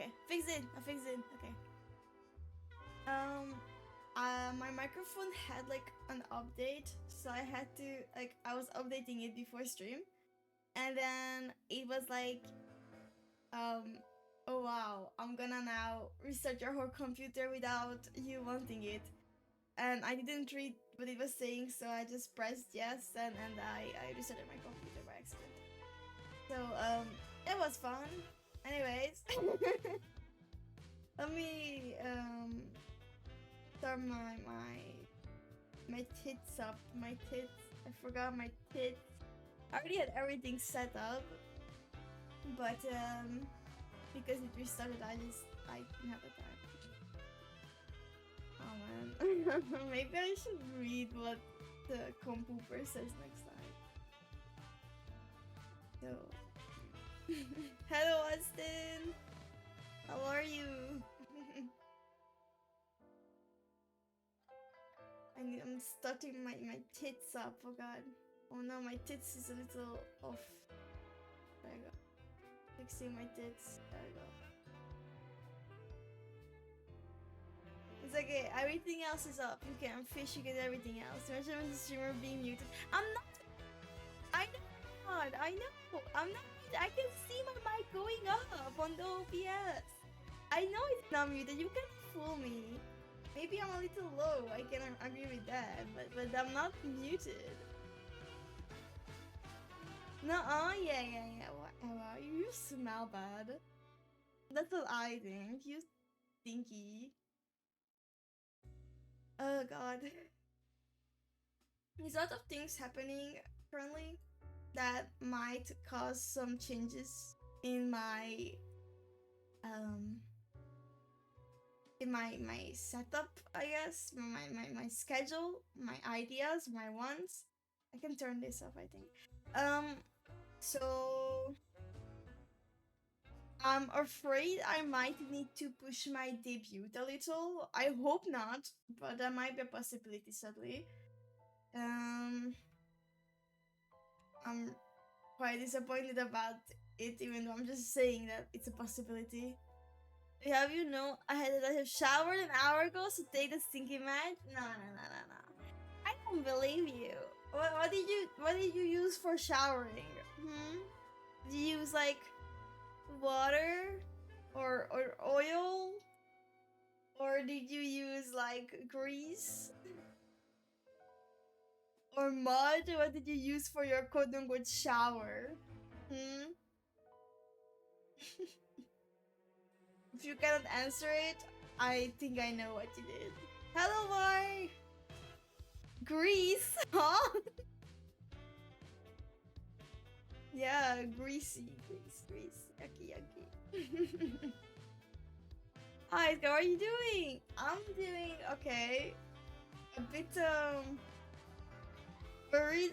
Okay, fix it. I fixed it. Okay. My microphone had like an update, so I had to like I was updating it before stream, and then it was like, oh wow, I'm gonna now restart your whole computer without you wanting it, and I didn't read what it was saying, so I just pressed yes, and I restarted my computer by accident. So it was fun. Anyways, let me start my tits up. My tits. I forgot my tits. I already had everything set up, but because it restarted, I didn't have the time. Oh man, maybe I should read what the compooper says next time. So, hello Austin. How are you? I'm starting my tits up. Oh god. Oh no, my tits is a little off. There you go. Fixing my tits. There we go. It's okay. Everything else is up. You can fish. You get everything else. Imagine when the streamer being muted. I'm not. I know. God, I know. I'm not. I can see my mic going up on the OBS. I know it's not muted. You can fool me. Maybe I'm a little low. I can agree with that, but I'm not muted. No, yeah. Wow, you smell bad. That's what I think. You stinky. Oh god. There's a lot of things happening currently that might cause some changes in my um my setup, I guess, my schedule, my ideas, my wants. I can turn this off, I think. So I'm afraid I might need to push my debut a little. I hope not, but that might be a possibility, sadly. I'm quite disappointed about it, even though I'm just saying that it's a possibility. Have you know I have showered an hour ago to take the stinky match? No. I don't believe you. What did you use for showering? Did you use like water or oil? Or did you use like grease? Or mud? What did you use for your quote unquote shower? If you cannot answer it, I think I know what you did. Hello, Mar! Grease? Huh? Yeah, greasy. Grease. Yucky. Hi, how are you doing? I'm doing okay. A bit, worried.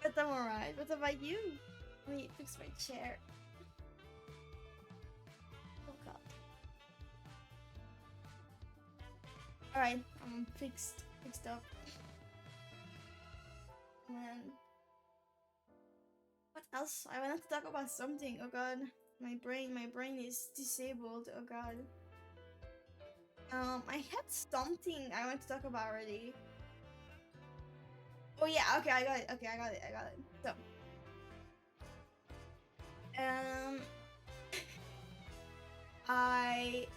But I'm alright. What about you? Let me fix my chair. Oh god. Alright, I'm fixed up. And what else? I wanted to talk about something. Oh god. My brain is disabled. Oh god. I had something I want to talk about already. Oh yeah, okay, I got it. Okay, I got it. So, I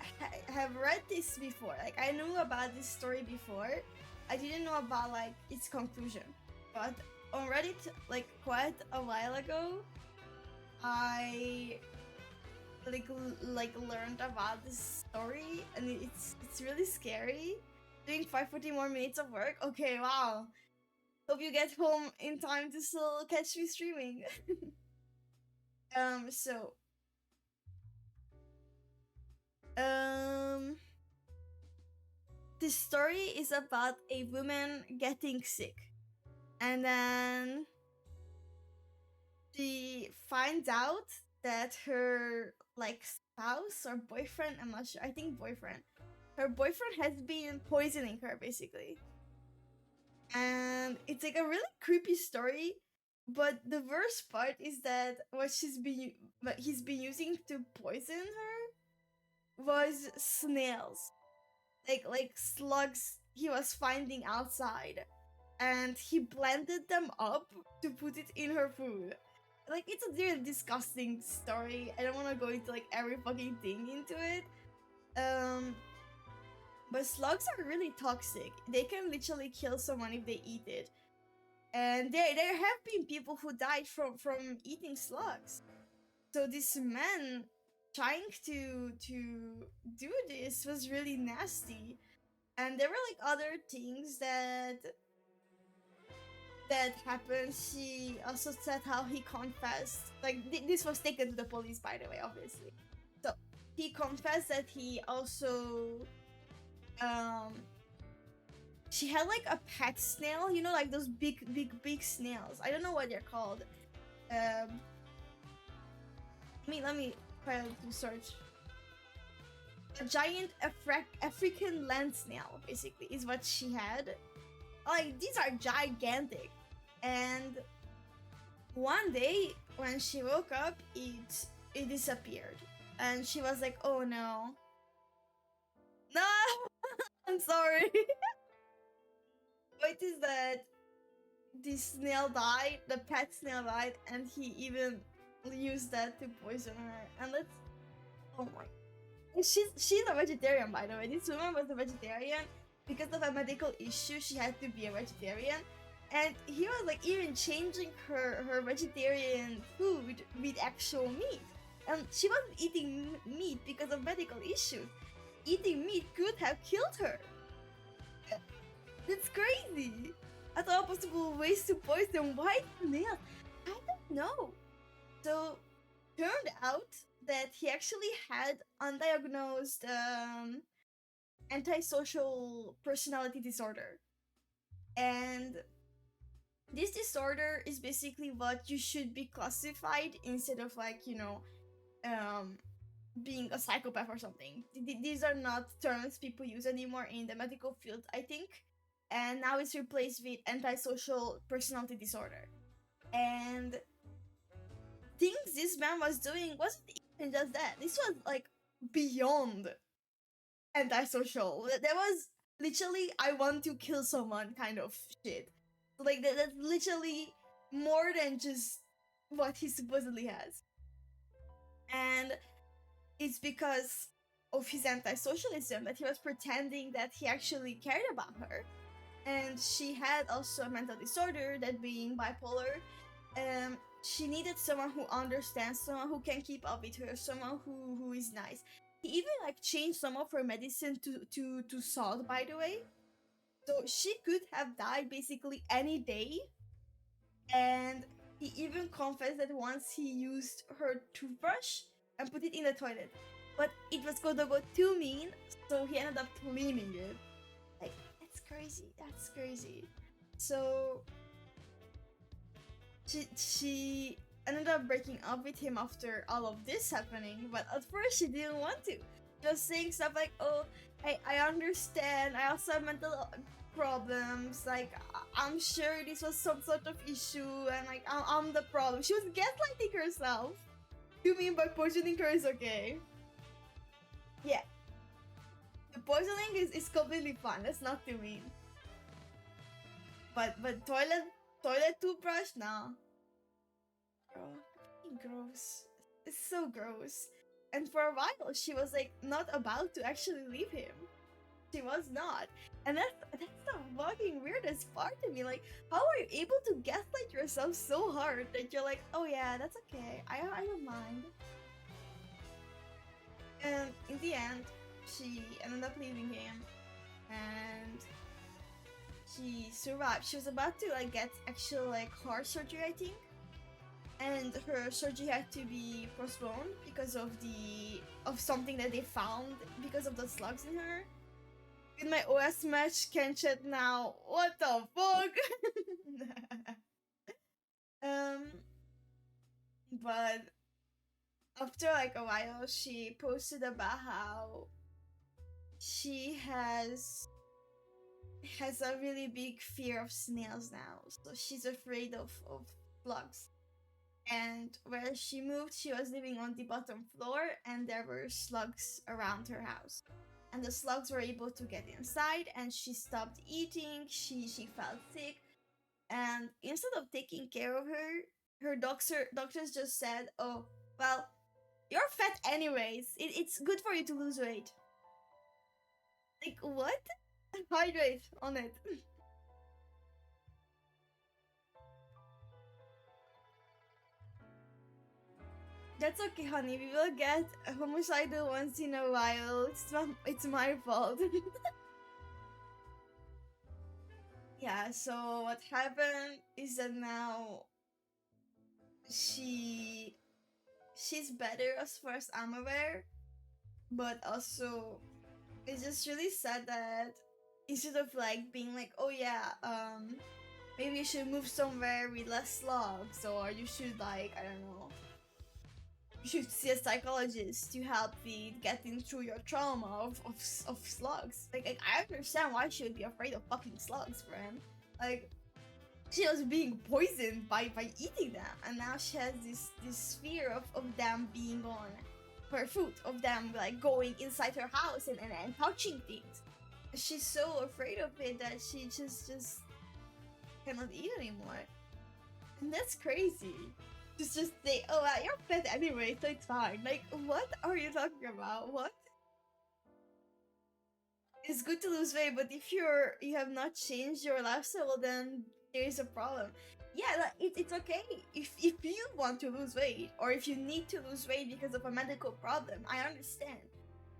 have read this before. Like, I knew about this story before. I didn't know about like its conclusion. But on Reddit, like quite a while ago, I like learned about this story, and it's really scary. Doing 540 more minutes of work. Okay, wow. Hope you get home in time to still catch me streaming. So this story is about a woman getting sick, and then she finds out that her like spouse or boyfriend, I'm not sure, I think boyfriend, her boyfriend has been poisoning her basically. And it's like a really creepy story But the worst part is that what he's been using to poison her was snails, like slugs he was finding outside, and he blended them up to put it in her food. Like, it's a really disgusting story. I don't want to go into like every fucking thing into it. Um, but slugs are really toxic. They can literally kill someone if they eat it. And there have been people who died from eating slugs. So this man trying to do this was really nasty. And there were like other things that happened. She also said how he confessed. Like, this was taken to the police, by the way, obviously. So he confessed that he also um she had like a pet snail, you know, like those big snails. I don't know what they're called. Um, let me try to search. A giant African land snail, basically, is what she had. Like, these are gigantic, and one day when she woke up, it disappeared, and she was like, "Oh no, no, I'm sorry." Point is that the snail died, the pet snail died, and he even used that to poison her. And let's, oh my, she's a vegetarian, by the way. This woman was a vegetarian because of a medical issue. She had to be a vegetarian, and he was like even changing her vegetarian food with actual meat. And she wasn't eating meat because of medical issues. Eating meat could have killed her. That's crazy. I thought possible ways to poison white snails. I don't know. So, turned out that he actually had undiagnosed antisocial personality disorder. And this disorder is basically what you should be classified instead of, like, um, being a psychopath or something. These are not terms people use anymore in the medical field, I think. And now it's replaced with antisocial personality disorder. And things this man was doing wasn't even just that. This was like beyond antisocial. That was literally I want to kill someone kind of shit. Like that's literally more than just what he supposedly has. And it's because of his antisocialism that he was pretending that he actually cared about her. And she had also a mental disorder, that being bipolar. She needed someone who understands, someone who can keep up with her, someone who is nice. He even like changed some of her medicine to salt, by the way. So she could have died basically any day. And he even confessed that once he used her toothbrush and put it in the toilet. But it was gonna go too mean, so he ended up cleaning it. Like, that's crazy. That's crazy. So she ended up breaking up with him after all of this happening, but at first she didn't want to. Just saying stuff like, "Oh, I understand. I also have mental problems. Like, I'm sure this was some sort of issue, and like, I'm the problem." She was gaslighting herself. You mean by poisoning her is okay? Yeah, the poisoning is completely fine. That's not too mean. But toilet toothbrush, nah. Girl, gross. It's so gross. And for a while, she was like not about to actually leave him. She was not, and that's the fucking weirdest part to me. Like, how are you able to gaslight yourself so hard that you're like, "Oh yeah, that's okay. I don't mind." And in the end, she ended up leaving him, and she survived. She was about to like get actual like heart surgery, I think, and her surgery had to be postponed because of something that they found because of the slugs in her. In my OS match, can chat now. What the fuck? um, but after like a while, she posted about how she has a really big fear of snails now. So she's afraid of slugs. And where she moved, she was living on the bottom floor, and there were slugs around her house. And the slugs were able to get inside, and she stopped eating. She felt sick, and instead of taking care of her, her doctors just said, "Oh, well, you're fat anyways. It's good for you to lose weight." Like what? Hydrate on it. That's okay, honey. We will get homicidal once in a while. It's my fault. Yeah, so what happened is that now she she's better as far as I'm aware, but also it's just really sad that instead of like being like, oh yeah, maybe you should move somewhere with less slugs, or you should like, I don't know, you should see a psychologist to help with getting through your trauma of slugs. Like I understand why she would be afraid of fucking slugs, friend. Like she was being poisoned by eating them, and now she has this fear of them being on her food, of them like going inside her house and touching things. She's so afraid of it that she just cannot eat anymore, and that's crazy. Just say, oh, you're fat anyway, so it's fine. Like, what are you talking about? What? It's good to lose weight, but if you have not changed your lifestyle, then there is a problem. Yeah, like, it's okay if you want to lose weight, or if you need to lose weight because of a medical problem. I understand,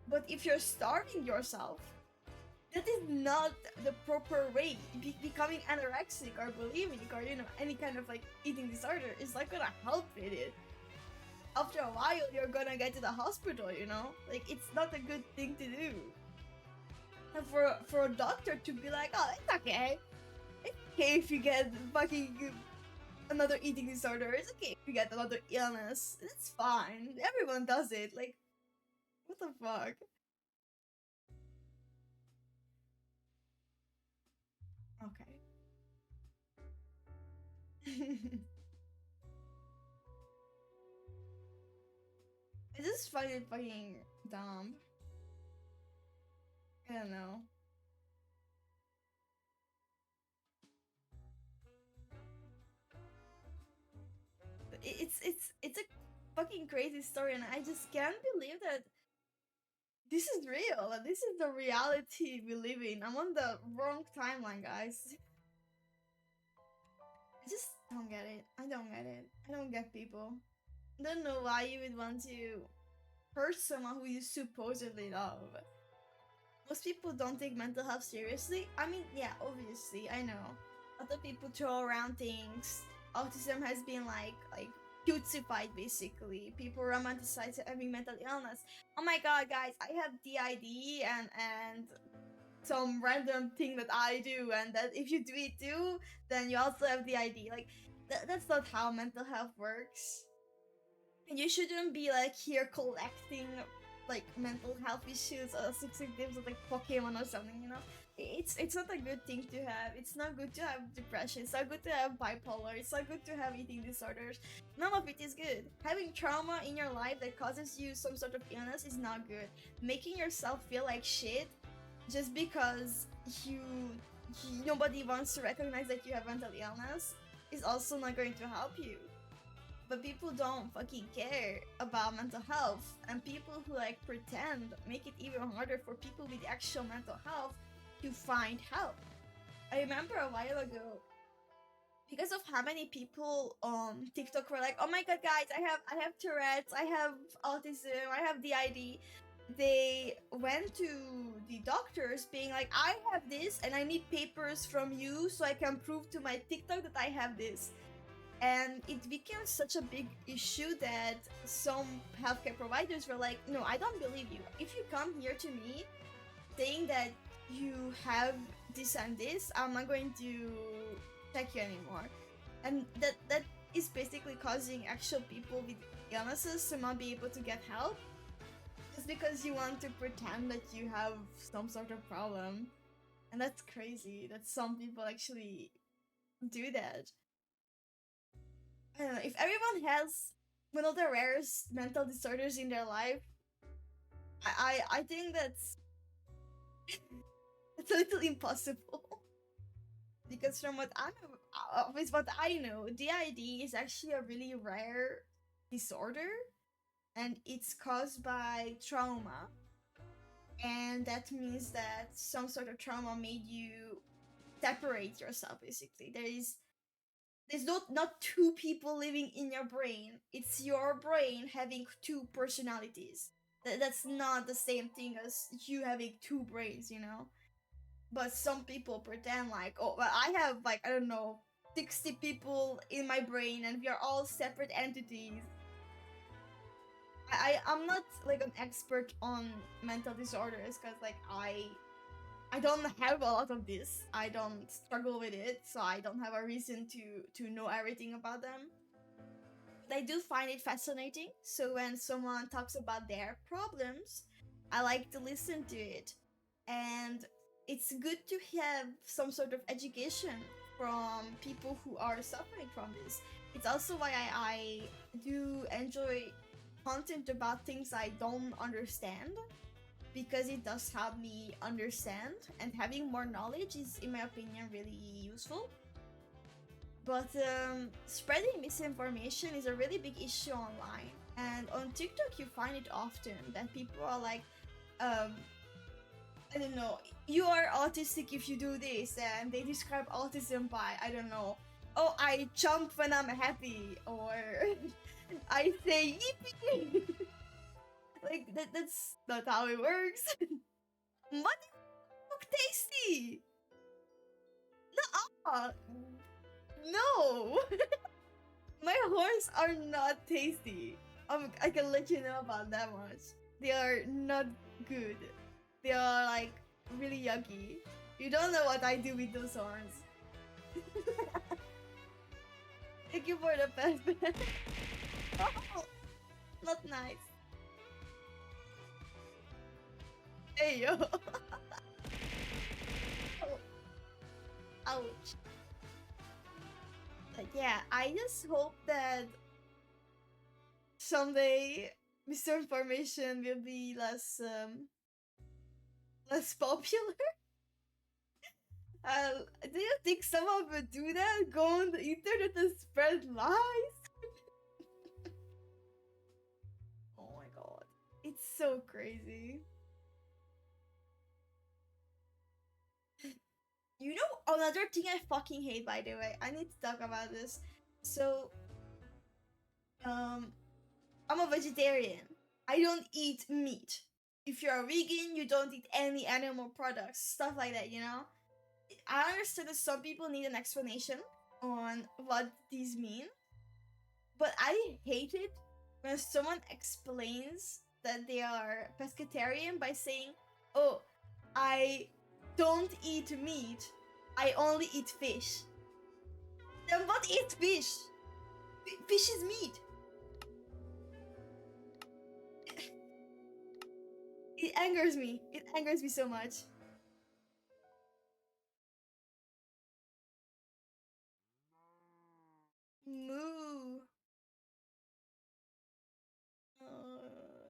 but if you're starving yourself, that is not the proper way. Becoming anorexic or bulimic or any kind of like eating disorder is not gonna help with it. After a while, you're gonna get to the hospital. Like it's not a good thing to do. And for a doctor to be like, oh, it's okay. It's okay if you get fucking another eating disorder. It's okay if you get another illness. It's fine. Everyone does it. Like, what the fuck? Okay. I just find it fucking dumb. I don't know. It's a fucking crazy story, and I just can't believe that this is real. This is the reality we live in. I'm on the wrong timeline, guys. I just don't get it. I don't get it. I don't get people. I don't know why you would want to hurt someone who you supposedly love. Most people don't take mental health seriously. I mean, yeah, obviously, I know. Other people throw around things. Autism has been like cutesified basically. People romanticize having mental illness. Oh my god, guys, I have DID and some random thing that I do, and that if you do it too, then you also have DID. Like that's not how mental health works. And you shouldn't be like here collecting like mental health issues or subjectives like Pokemon or something. It's not a good thing to have. It's not good to have depression. It's not good to have bipolar. It's not good to have eating disorders. None of it is good. Having trauma in your life that causes you some sort of illness is not good. Making yourself feel like shit just because nobody wants to recognize that you have mental illness is also not going to help you. But people don't fucking care about mental health, and people who like pretend make it even harder for people with actual mental health to find help. I remember a while ago, because of how many people on TikTok were like, "Oh my god, guys, I have Tourette's, I have autism, I have DID." They went to the doctors being like, "I have this, and I need papers from you so I can prove to my TikTok that I have this." And it became such a big issue that some healthcare providers were like, no, I don't believe you. If you come here to me saying that you have this and this, I'm not going to check you anymore. And that is basically causing actual people with illnesses to not be able to get help just because you want to pretend that you have some sort of problem. And that's crazy that some people actually do that. I don't know, if everyone has one of the rarest mental disorders in their life, I think that's it's a little impossible. Because from what I know, with what I know, DID is actually a really rare disorder, and it's caused by trauma. And that means that some sort of trauma made you separate yourself. Basically, there's not two people living in your brain. It's your brain having two personalities. That's not the same thing as you having two brains, you know. But some people pretend like, oh, well, I have like, I don't know, 60 people in my brain, and we are all separate entities. I'm not like an expert on mental disorders, because like I don't have a lot of this. I don't struggle with it, so I don't have a reason to know everything about them. But I do find it fascinating. So when someone talks about their problems, I like to listen to it. And it's good to have some sort of education from people who are suffering from this. It's also why I do enjoy content about things I don't understand, because it does help me understand, and having more knowledge is, in my opinion, really useful. But spreading misinformation is a really big issue online, and on TikTok you find it often that people are like, I don't know, you are autistic if you do this, and they describe autism by, I don't know, oh, I jump when I'm happy, or I say yippee. Like that's not how it works. What look tasty? No, no. My horns are not tasty. I can let you know about that much. They are not good. They are like really yucky. You don't know what I do with those horns. Thank you for the pet. Oh, not nice. Hey yo. Oh, ouch. But yeah, I just hope that someday misinformation will be less popular. Do you think someone would do that? Go on the internet and spread lies? Oh my god. It's so crazy. You know another thing I fucking hate, by the way? I need to talk about this. So, um, I'm a vegetarian. I don't eat meat. If you're a vegan, you don't eat any animal products, stuff like that, you know? I understand that some people need an explanation on what these mean, but I hate it when someone explains that they are pescatarian by saying, oh, I don't eat meat, I only eat fish. Then what is fish? Fish is meat. It angers me. It angers me so much. Moo. Uh,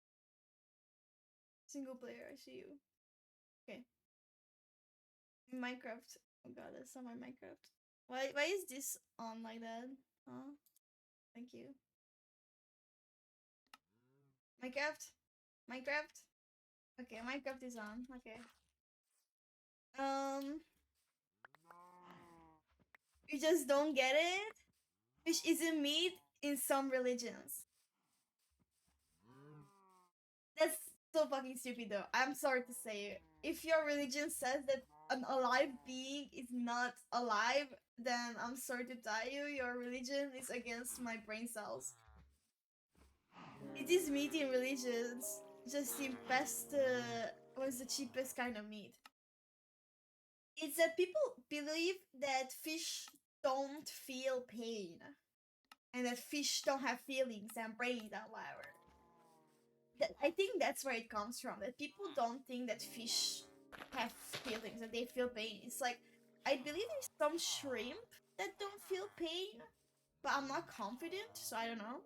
single player, I see you. Okay. Minecraft. Oh god, that's not my Minecraft. Why is this on like that? Huh? Thank you. Minecraft? Minecraft? Okay, Minecraft is on. Okay. Um you just don't get it? Fish isn't meat in some religions. That's so fucking stupid though. I'm sorry to say. If your religion says that an alive being is not alive, then I'm sorry to tell you, your religion is against my brain cells. It is meat in religions, just the best, what's the cheapest kind of meat. It's that people believe that fish don't feel pain, and that fish don't have feelings and brains and whatever. I think that's where it comes from. That people don't think that fish have feelings, that they feel pain. It's like, I believe there's some shrimp that don't feel pain, but I'm not confident, so I don't know.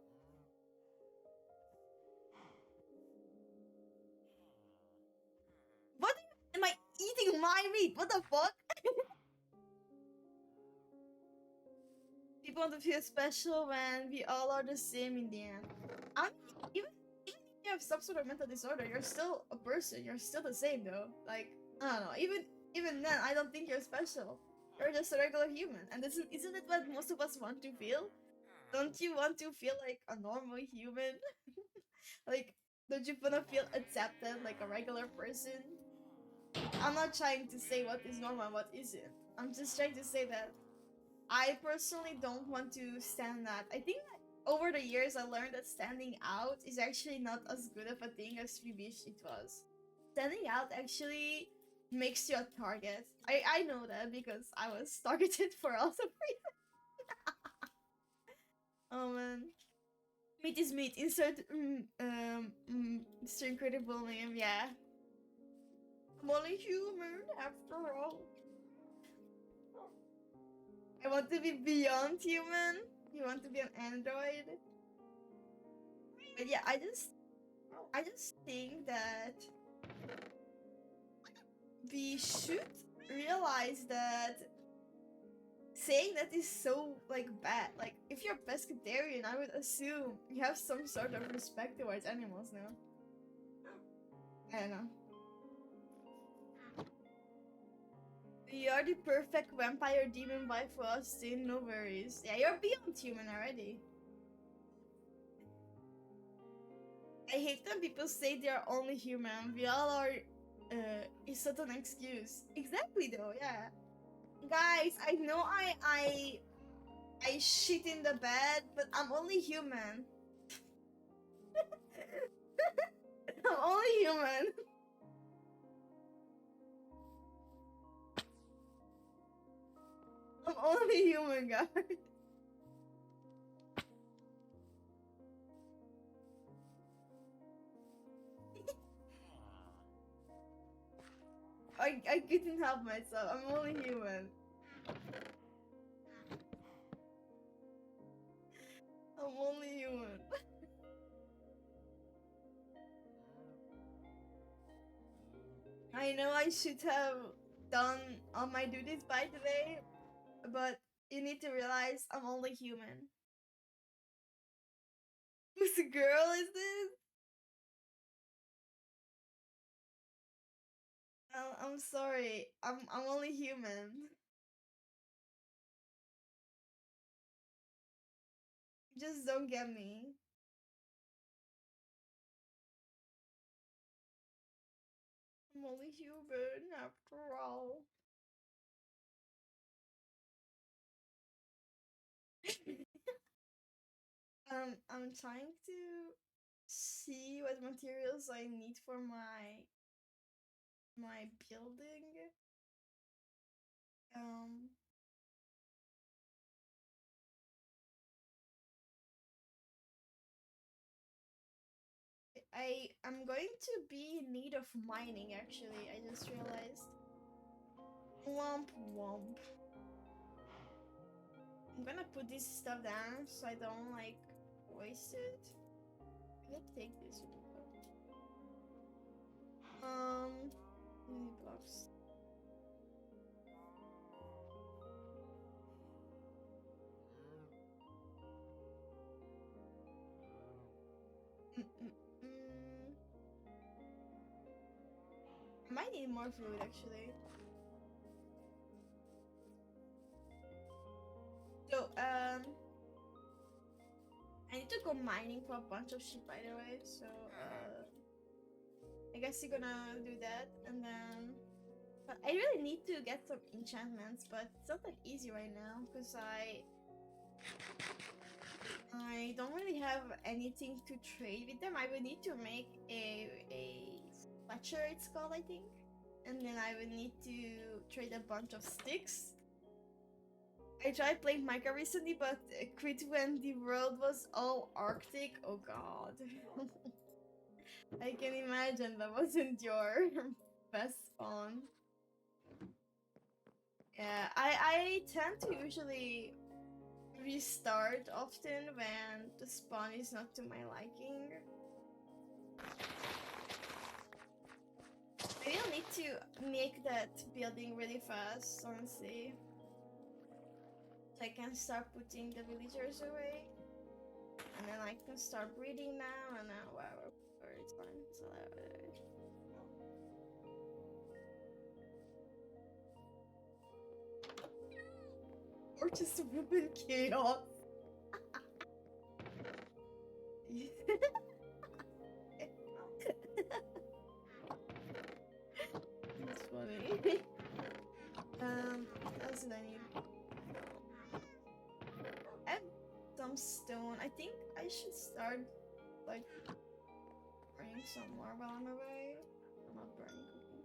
What am I eating my meat? What the fuck? People want to feel special when we all are the same in the end. I mean, even if you have some sort of mental disorder, you're still a person. You're still the same though. Like, I don't know. Even then, I don't think you're special. You're just a regular human. And isn't it what most of us want to feel? Don't you want to feel like a normal human? Like, don't you want to feel accepted like a regular person? I'm not trying to say what is normal and what isn't. I'm just trying to say that I personally don't want to stand out. I think that over the years I learned that standing out is actually not as good of a thing as we wish it was. Standing out actually makes you a target. I know that because I was targeted for also oh man. Meat is meat. Insert Mr. Incredible name, yeah. I'm only human after all. I want to be beyond human. You want to be an android. But yeah, I just think that we should realize that saying that is so like bad. Like if you're pescatarian, I would assume you have some sort of respect towards animals, no? I don't know. You are the perfect vampire demon wife for us, Sin. No worries. Yeah, you're beyond human already. I hate when people say they are only human. We all are. Is that an excuse? Exactly though. Yeah. Guys, I know I shit in the bed, but I'm only human. I'm only human. I'm only human, guys. I couldn't help myself. I'm only human. I'm only human. I know I should have done all my duties by today, but you need to realize I'm only human. Whose girl is this? I'm sorry. I'm only human. You just don't get me. I'm only human after all. I'm trying to see what materials I need for my building. Um, I'm going to be in need of mining actually. I just realized. Womp womp. I'm gonna put this stuff down so I don't like waste it. Let's take this. Mini blocks. I might need more food actually. So I need to go mining for a bunch of shit by the way. So I guess you're gonna do that and then. But I really need to get some enchantments, but it's not that easy right now because I don't really have anything to trade with them. I would need to make a fletcher, it's called, I think. And then I would need to trade a bunch of sticks. I tried playing Minecraft recently, but quit when the world was all Arctic. Oh god. I can imagine that wasn't your best spawn. Yeah, I tend to usually restart often when the spawn is not to my liking. Maybe I'll need to make that building really fast, honestly. So I can start putting the villagers away. And then I can start breeding now, and now whatever, it's fine. So or just women chaos. It's funny. What else did I need? I have some stone. I think I should start like burning some more while I'm away. I'm not burning cooking.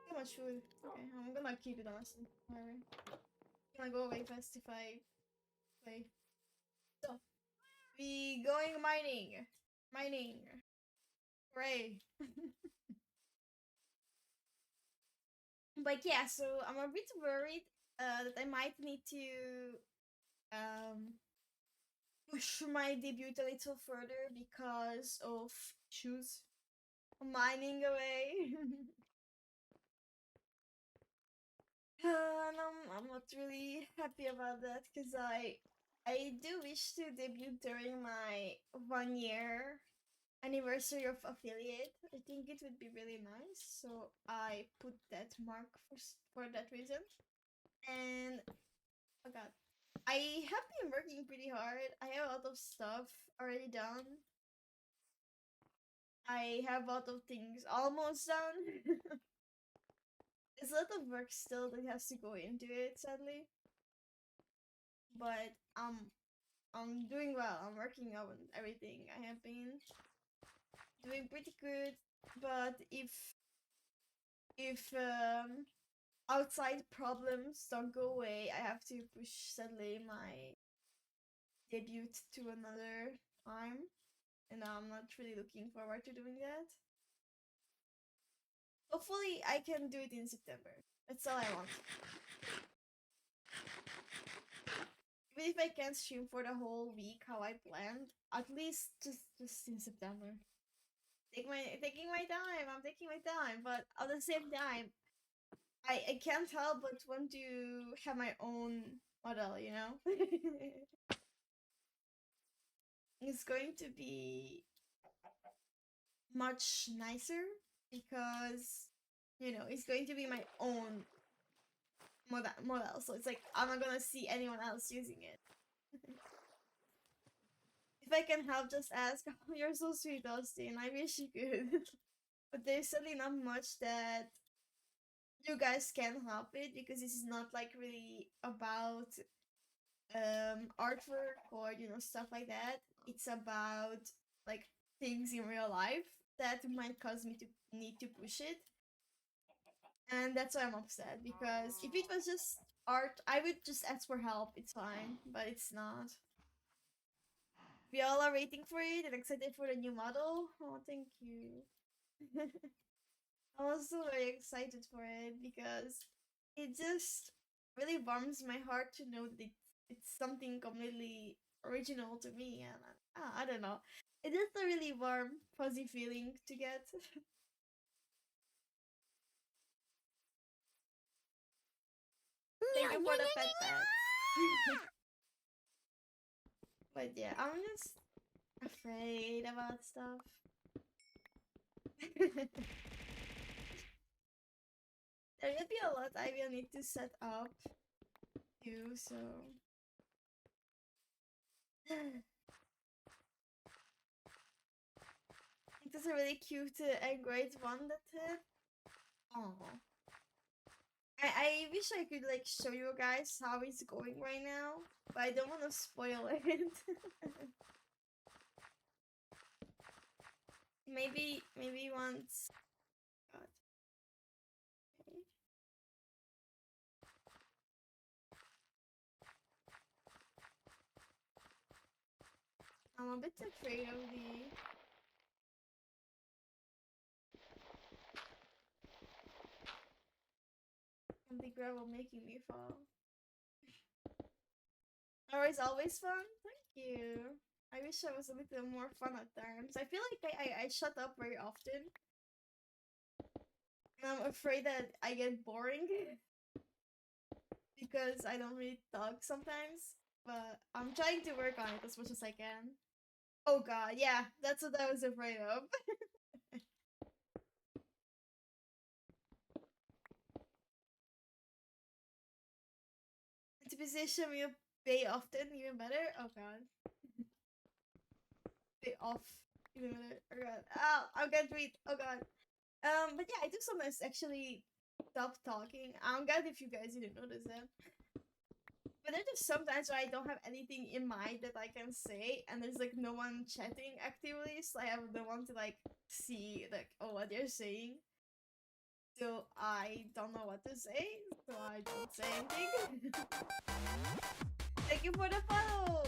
Too much food. Okay, I'm gonna keep it honestly. Whatever. I'm gonna go away fast if I play. So we going mining. Mining. Hooray. But yeah, so I'm a bit worried that I might need to push my debut a little further because of issues mining away. And I'm not really happy about that because I do wish to debut during my 1 year anniversary of affiliate. I think it would be really nice, so I put that mark for that reason. And oh god, I have been working pretty hard. I have a lot of stuff already done. I have a lot of things almost done. There's a lot of work still that has to go into it, sadly. But I'm doing well. I'm working on everything. I have been doing pretty good. But if outside problems don't go away, I have to push sadly my debut to another time. And I'm not really looking forward to doing that. Hopefully I can do it in September. That's all I want. Even if I can't stream for the whole week how I planned, at least just in September. Taking my time. I'm taking my time, but at the same time, I can't help but want to have my own model. You know, it's going to be much nicer because it's going to be my own model. So it's like I'm not gonna see anyone else using it. If I can help, just ask. Oh, you're so sweet, Austin. I wish you could. But there's certainly not much that you guys can help it because this is not like really about artwork or stuff like that. It's about like things in real life that might cause me to need to push it. And that's why I'm upset, because if it was just art, I would just ask for help. It's fine, but it's not. We all are waiting for it and excited for the new model. Oh, thank you. I'm also very excited for it because it just really warms my heart to know that it's something completely original to me, and I don't know. It is a really warm, fuzzy feeling to get. Thank you for the pet. But yeah, I'm just afraid about stuff. There will be a lot I will need to set up too, so it is a really cute and great one that oh. I wish I could like show you guys how it's going right now, but I don't want to spoil it. maybe once. God. Okay. I'm a bit afraid of the. and the gravel making me fall. Or is always fun? Thank you. I wish I was a little more fun at times. I feel like I shut up very often. And I'm afraid that I get boring because I don't really talk sometimes. But I'm trying to work on it as much as I can. Oh god, yeah, that's what I was afraid of. To position you pay often, even better. Oh god. Pay off, even better. Oh god. Oh, I can't read. Oh god. But yeah, I do sometimes actually stop talking. I'm glad if you guys didn't notice that. But there's just sometimes where I don't have anything in mind that I can say, and there's like no one chatting actively, so I have no one to like see like what they're saying. So I don't know what to say, so I don't say anything. Thank you for the follow!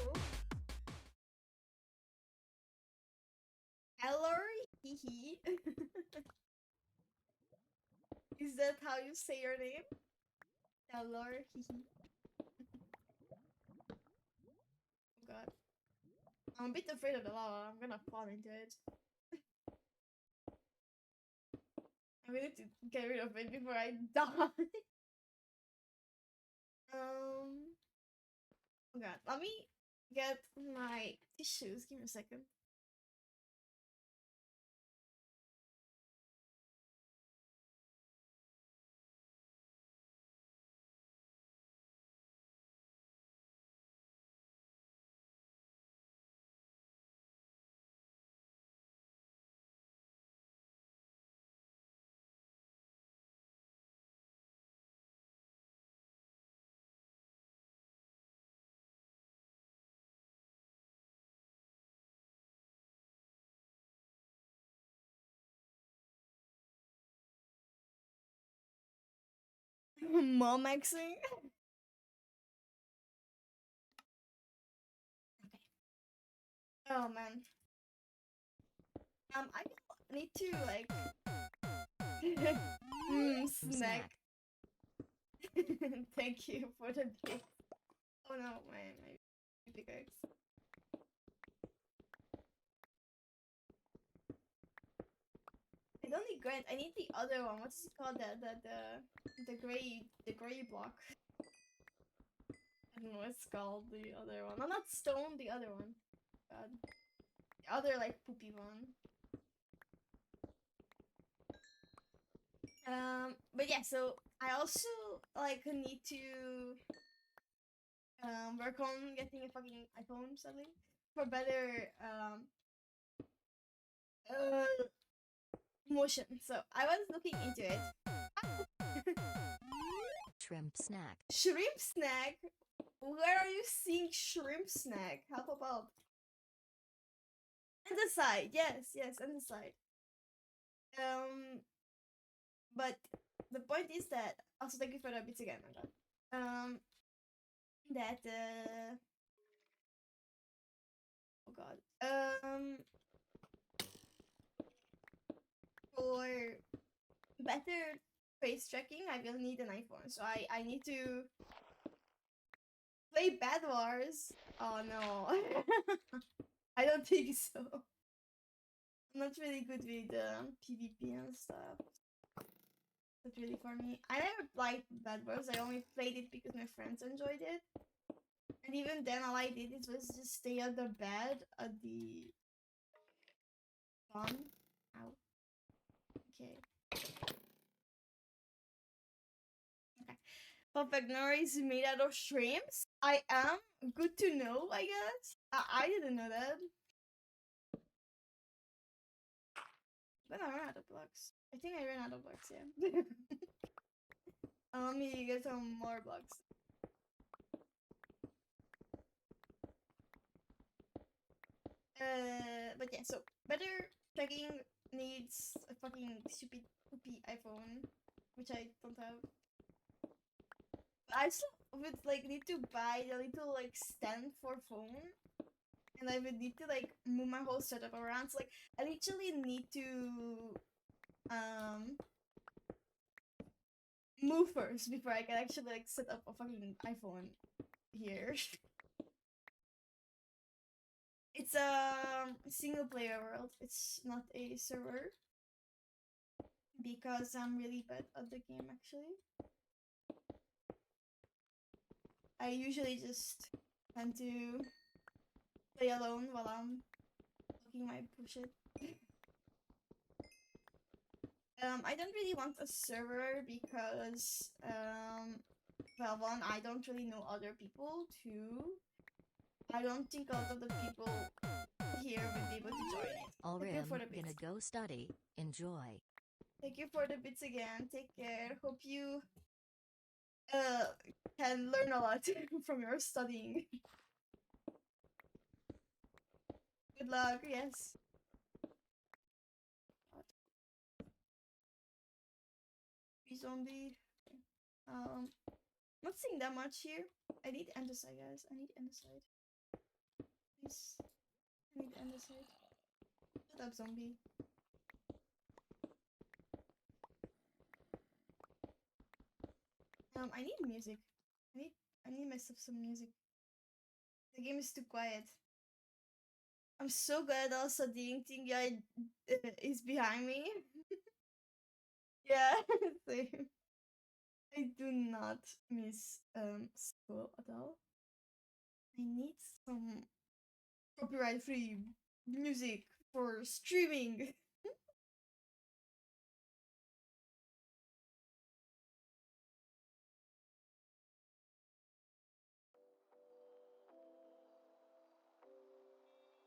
Ellery? Hehe. Is that how you say your name? Ellery? Hehe. Oh god. I'm a bit afraid of the lava. I'm gonna fall into it. I'm gonna need to get rid of it before I die. Oh god. Let me get my tissues. Give me a second. Mom Xing? Oh man. I need to like snack. Thank you for the big. Oh no, my pickaxe. I don't need Grant. I need the other one. What's it called? The gray block. I don't know what it's called. The other one. No, not stone. The other one. God. The other like poopy one. But yeah. So I also like need to work on getting a fucking iPhone sadly for better motion. So I was looking into it. Shrimp snack. Shrimp snack? Where are you seeing shrimp snack? Help about. And the side, yes, and the side. But the point is that also thank you for the bits again, my god. That oh god. For better face tracking, I will need an iPhone. So I need to play Bed Wars. Oh no. I don't think so. I'm not really good with PvP and stuff. That's really for me. I never played Bed Wars. I only played it because my friends enjoyed it. And even then, all I did was just stay on the bed at the farm. Ow. Okay. Okay. Papagnoir is made out of shrimps? I am? Good to know, I guess. I didn't know that. But I ran out of blocks. I think I ran out of blocks, yeah. Let me get some more blocks. But yeah, so better tracking needs a fucking stupid poopy iPhone, which I don't have. But I still would like need to buy a little like stand for phone, and I would need to like move my whole setup around. So like I literally need to move first before I can actually like set up a fucking iPhone here. It's a single player world. It's not a server because I'm really bad at the game actually. I usually just tend to play alone while I'm looking my bullshit. I don't really want a server because well, one, I don't really know other people. Two, I don't think a lot of the people here would be able to join it. Thank you for Alrim, the gonna bits. go study. Enjoy. Thank you for the bits again. Take care. Hope you uh can learn a lot from your studying. Good luck. Yes. Zombie. Not seeing that much here. I need andesite, guys. I need andesite. Please. I need andesite. Shut up, zombie. I need music. I need myself some music. The game is too quiet. I'm so good at all studying. Team guy is behind me. Yeah, same. I do not miss school at all. I need some copyright free music for streaming.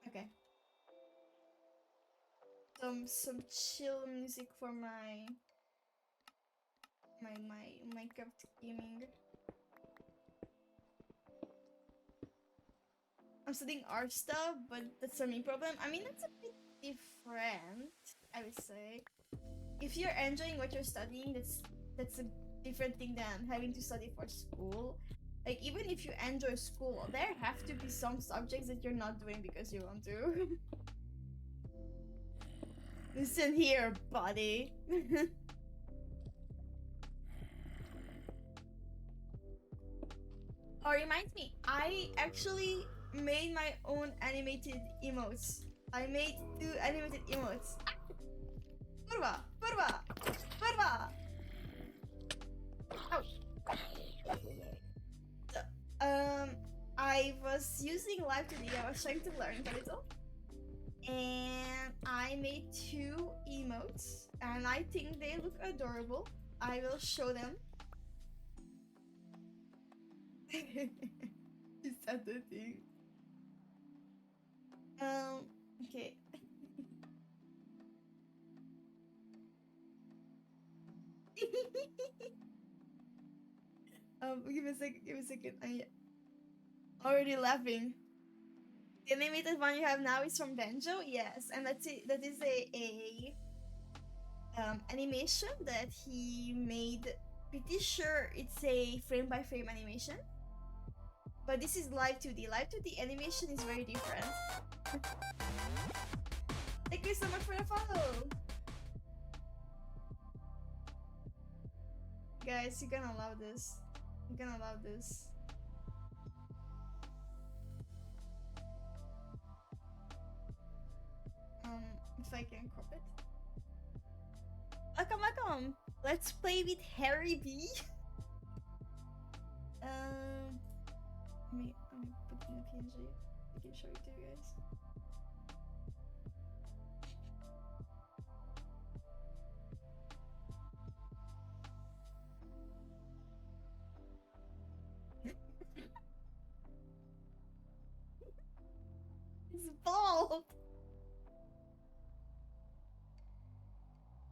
Okay. Some chill music for my Minecraft gaming. I'm studying art stuff, but that's a me problem. I mean, that's a bit different, I would say. If you're enjoying what you're studying, that's a different thing than having to study for school. Like even if you enjoy school, there have to be some subjects that you're not doing because you want to. Listen here, buddy. Oh, reminds me, I actually made my own animated emotes. I made 2 animated emotes. Kurwa! Kurwa! Kurwa! Ouch. I was using Live 2D, I was trying to learn a little. And I made 2 emotes, and I think they look adorable. I will show them. Is that the thing? Okay. Give me a second, give me a second. I already laughing. The animated one you have now is from Benjo, yes, and that's it. That is a animation that he made. Pretty sure it's a frame by frame animation, but this is live 2D. Live 2D animation is very different. Thank you so much for the follow, guys. You're gonna love this. You're gonna love this. If I can crop it. Welcome, welcome. Let's play with Harry B. Let me put it in a PNG. I can show it to you guys. It's bald.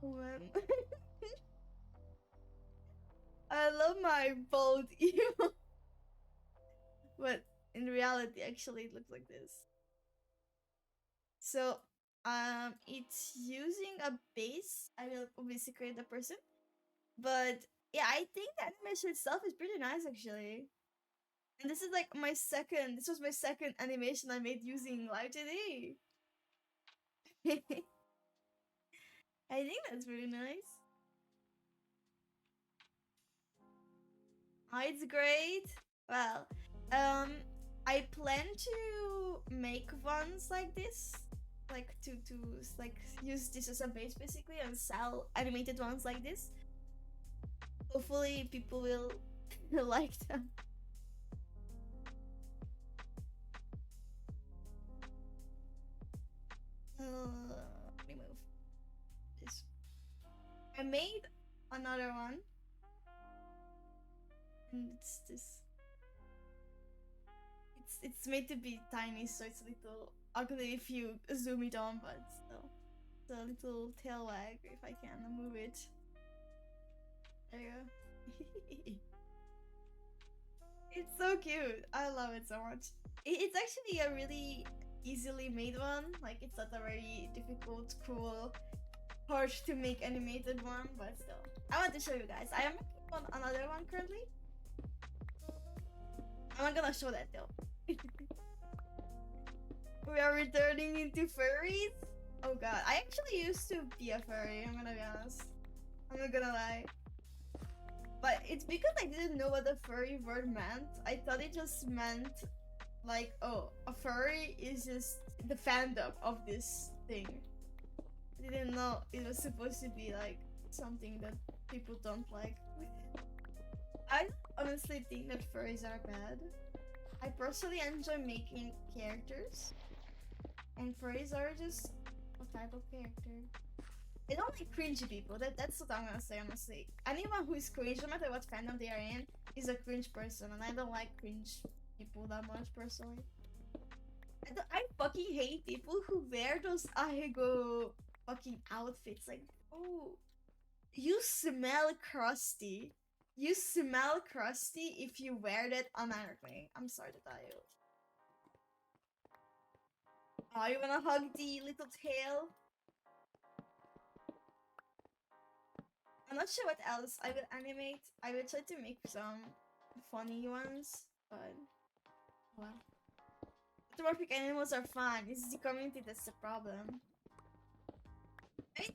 Oh man. I love my bald emo. But in reality, actually, it looks like this. So, it's using a base. I will obviously create the person. But yeah, I think the animation itself is pretty nice actually. And this is like this was my second animation I made using Live 2D. I think that's really nice. Oh, it's great. Well, I plan to make ones like this, like to like use this as a base basically and sell animated ones like this. Hopefully, people will like them. Remove this. I made another one, and it's this. It's made to be tiny, so it's a little ugly if you zoom it on, but still, it's a little tail wag if I can move it. There you go. It's so cute. I love it so much. It's actually a really easily made one. Like, it's not a very difficult, cool, hard to make animated one, but still. I want to show you guys. I am working on another one currently. I'm not gonna show that though. We are returning into furries? Oh god, I actually used to be a furry, I'm gonna be honest. I'm not gonna lie. But it's because I didn't know what the furry word meant. I thought it just meant like, oh, a furry is just the fandom of this thing. I didn't know it was supposed to be like something that people don't like. I honestly think that furries are bad. I personally enjoy making characters, and furries are just a type of character. I don't like cringy people. That's what I'm gonna say, honestly. Anyone who is cringe, no matter what fandom they are in, is a cringe person, and I don't like cringe people that much personally. I fucking hate people who wear those Ahego fucking outfits. Like, oh, you smell crusty. You smell crusty if you wear that automatically. I'm sorry to tell you. Oh, you wanna hug the little tail? I'm not sure what else I will animate. I will try to make some funny ones, but well. Anthropomorphic animals are fun. It's the community that's the problem. I mean,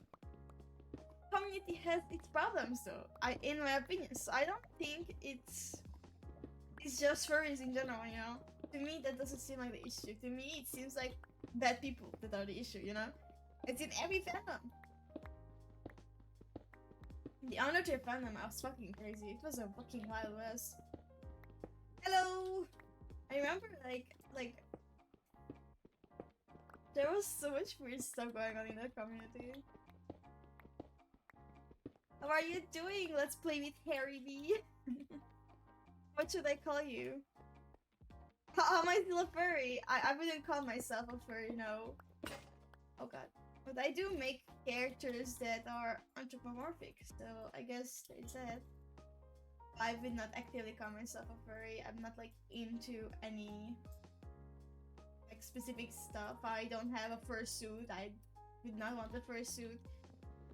community has its problems though. In my opinion, so I don't think it's just furries in general. You know, to me that doesn't seem like the issue. To me, it seems like bad people that are the issue. You know, it's in every fandom. The Undertale fandom, I was fucking crazy. It was a fucking Wild West. Hello! I remember, like, there was so much weird stuff going on in that community. How are you doing? Let's play with Harry B. What should I call you? How am I still a furry? I wouldn't call myself a furry, no. Oh god. But I do make characters that are anthropomorphic, so I guess it's that. I would not actively call myself a furry. I'm not like into any like specific stuff. I don't have a fursuit. I would not want a fursuit.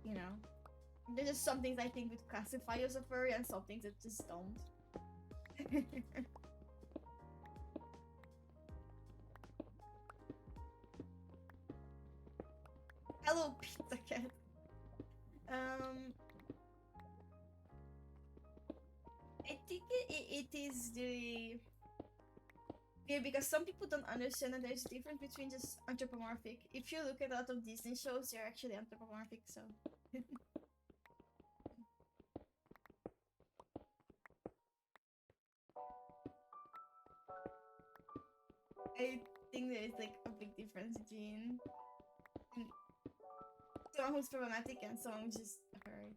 You know, there's just some things I think would classify you as a furry, and some things that just don't. Hello, Pizza Cat. I think it is the weird because some people don't understand that there's a difference between just anthropomorphic. If you look at a lot of Disney shows, they're actually anthropomorphic, so. I think there is like a big difference between someone who's problematic and someone who's just a furry.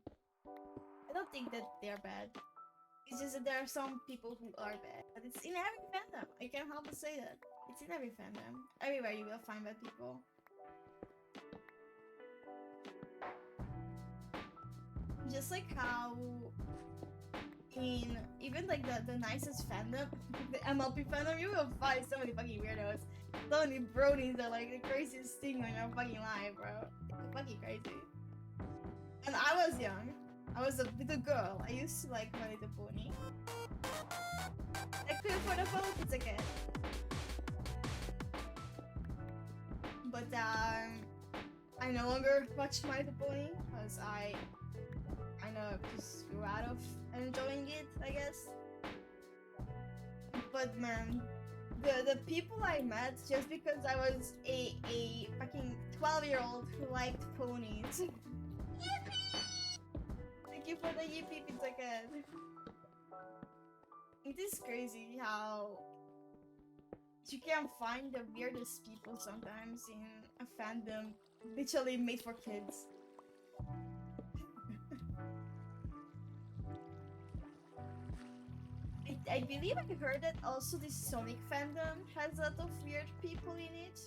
I don't think that they're bad. It's just that there are some people who are bad. But it's in every fandom. I can't help but say that. It's in every fandom. Everywhere you will find bad people. Just like how in even like the nicest fandom, the MLP fandom, you will find so many fucking weirdos. So many bronies are like the craziest thing on your fucking life, bro. It's fucking crazy. And I was young. I was a little girl. I used to like My Little Pony. I couldn't afford a phone, it's okay. But I no longer watch My Little Pony because I know I just grew out of enjoying it, I guess. but man, the people I met just because I was a fucking 12-year-old who liked ponies. Thank you for the yippee, Pizza Cat. It is crazy how you can find the weirdest people sometimes in a fandom literally made for kids. I believe I heard that also the Sonic fandom has a lot of weird people in it.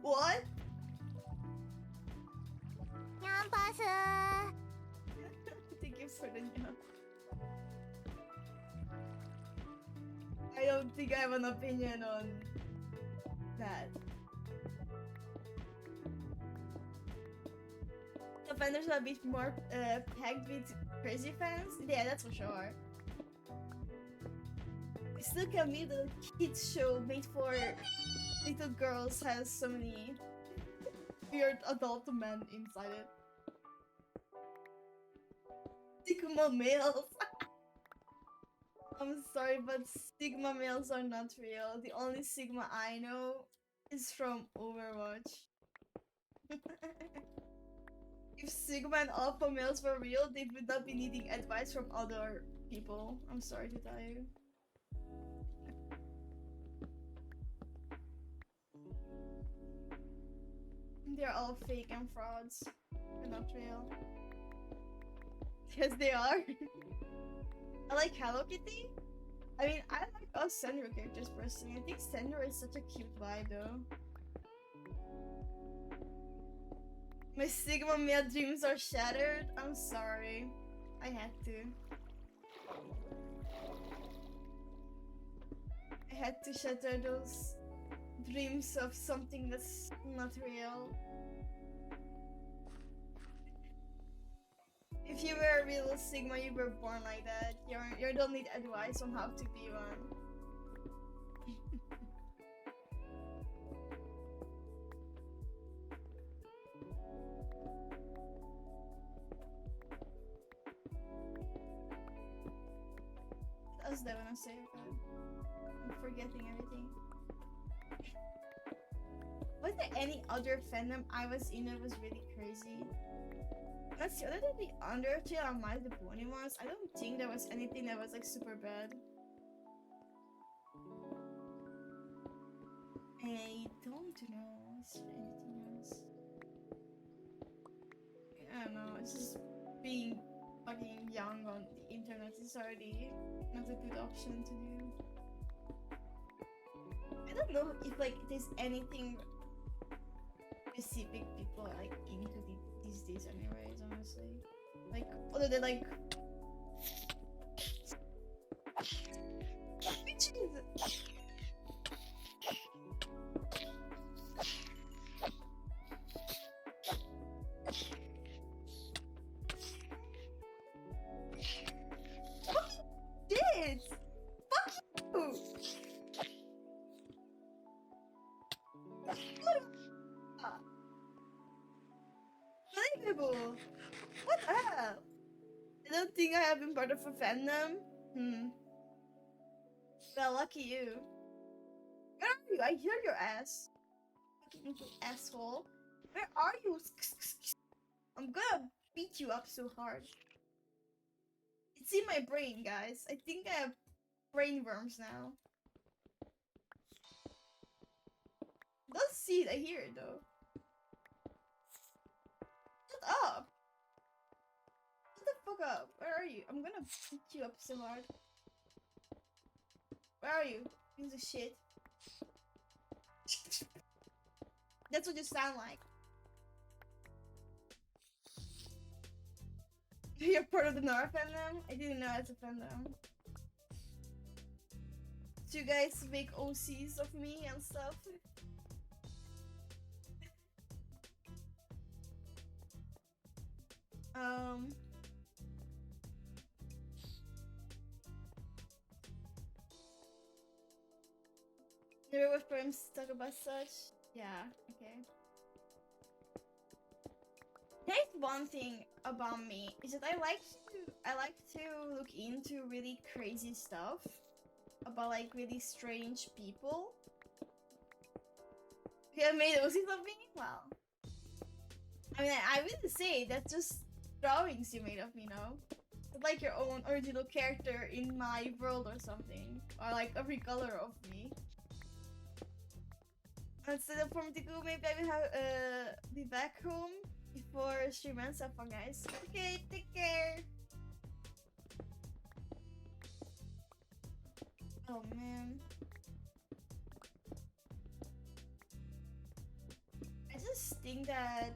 What? Campus. Thank you for the job. I don't think I have an opinion on that. The fandoms are a bit more packed with crazy fans. Yeah, that's for sure. I still can't believe the kids show made for little girls has so many weird adult men inside it. Sigma males. I'm sorry, but Sigma males are not real. The only Sigma I know is from Overwatch. If Sigma and Alpha males were real, they would not be needing advice from other people. I'm sorry to tell you. They're all fake and frauds. They're not real. Yes, they are. I like Hello Kitty. I mean, I like all Sandro characters personally. I think Sandro is such a cute vibe though. My Sigma male dreams are shattered. I'm sorry. I had to. I had to shatter those dreams of something that's not real. If you were a real Sigma, you were born like that. You don't need advice on how to be one. What else did I wanna say? I'm forgetting everything. Was there any other fandom I was in that was really crazy? Let's see, other than the Undertale and My the Pony ones, I don't think there was anything that was like super bad. I don't know. Is there anything else? I don't know. It's just being fucking young on the internet is already not a good option to do. I don't know if like there's anything specific people are like into these days anyways, honestly. Like other than like bitches. Shit! Fuck you! Unbelievable! What up? I don't think I have been part of a fandom. Well, lucky you. Where are you? I hear your ass. Fucking asshole. Where are you? I'm gonna beat you up so hard. It's in my brain, guys. I think I have brain worms now. I don't see it, I hear it though. Shut up! Shut the fuck up. Where are you? I'm gonna beat you up so hard. Where are you? Piece of shit. That's what you sound like. You're part of the Nora fandom? I didn't know it's a fandom. So you guys make OCs of me and stuff? Never with friends talk about such? Yeah, okay. There's one thing about me is that I like to look into really crazy stuff about like really strange people. You have made those of me? Well, I mean, I wouldn't say that's just drawings you made of me, no? It's like your own original character in my world or something, or like every color of me. Instead of for me to go, maybe I will have be back home before stream ends. Have fun, guys. Okay, take care. Oh man, I just think that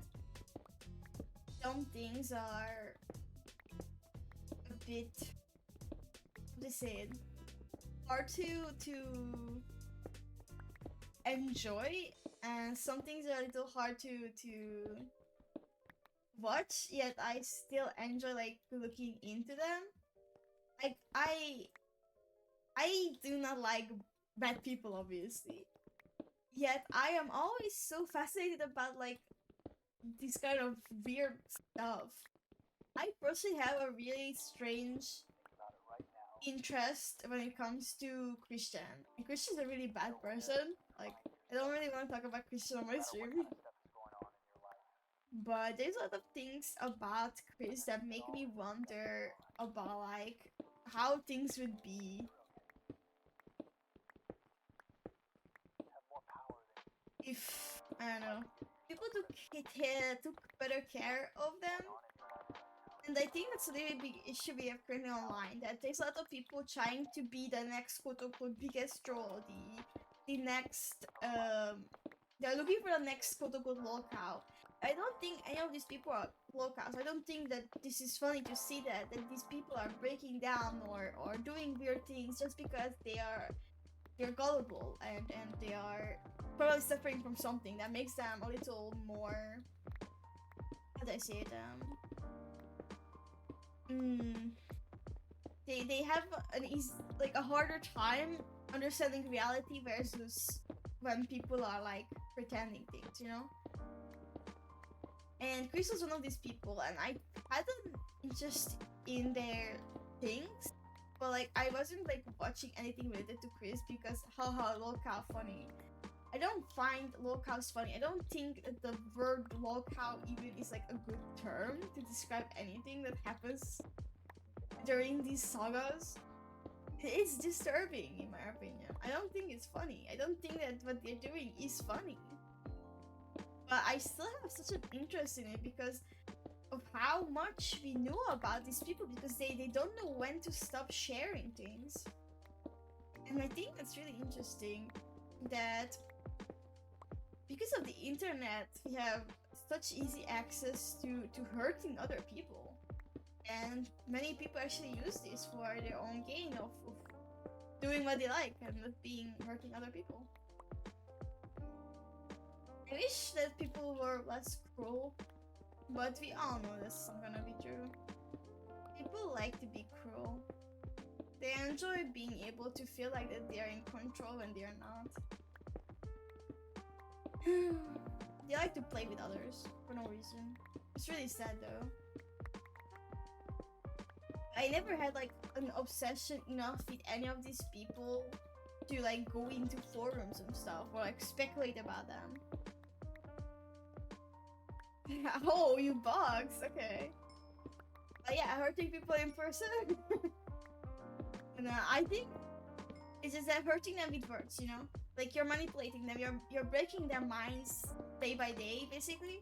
some things are a bit, how to say it, hard to enjoy, and some things are a little hard to watch. Yet I still enjoy like looking into them. Like I do not like bad people, obviously. Yet I am always so fascinated about like this kind of weird stuff. I personally have a really strange interest when it comes to Christian. And Christian's a really bad person. Like, I don't really want to talk about Christian on my stream. But there's a lot of things about Chris that make me wonder about like how things would be if, I don't know, people took better care of them. And I think that's a really big issue we have currently online, that there's a lot of people trying to be the next quote-unquote biggest troll, the next, they're looking for the next quote-unquote lolcow. I don't think any of these people are lolcows. I don't think that this is funny to see that these people are breaking down or doing weird things just because they're gullible and they are probably suffering from something that makes them a little more, how do I say it, they have like a harder time understanding reality versus when people are like pretending things, you know? And Chris was one of these people, and I had an interest in their things, but like I wasn't like watching anything related to Chris because haha lolcow funny. I don't find lolcows funny. I don't think that the word lolcow even is like a good term to describe anything that happens during these sagas. It's disturbing in my opinion. I don't think it's funny. I don't think that what they're doing is funny. But I still have such an interest in it because of how much we know about these people, because they don't know when to stop sharing things. And I think that's really interesting that because of the internet we have such easy access to hurting other people, and many people actually use this for their own gain of doing what they like and not being hurting other people. I wish that people were less cruel, but we all know that's not gonna be true. People like to be cruel. They enjoy being able to feel like that they are in control when they are not. They like to play with others for no reason. It's really sad though. I never had like an obsession enough with any of these people to like go into forums and stuff or like speculate about them. Oh, you bugs, okay. But yeah, hurting people in person. And I think it's just that hurting them with words, you know? Like you're manipulating them, you're breaking their minds day by day, basically.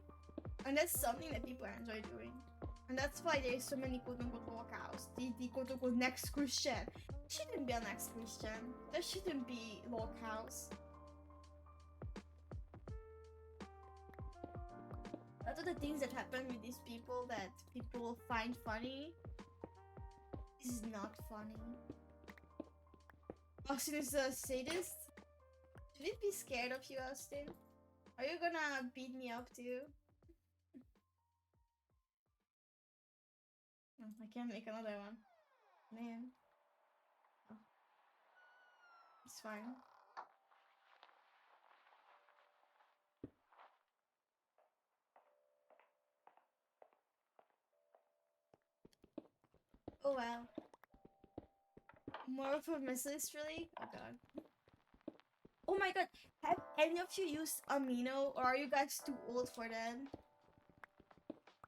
And that's something that people enjoy doing. And that's why there's so many quote-unquote lolcows. The quote-unquote next Christian. There shouldn't be a next Christian. There shouldn't be lolcows. A lot of the things that happen with these people that people find funny is not funny. Austin is a sadist. Should we be scared of you, Austin? Are you gonna beat me up too? Oh, I can't make another one. Man. Oh. It's fine. Oh wow. More of a missus, really? Oh god. Oh my god. Have any of you used Amino, or are you guys too old for that?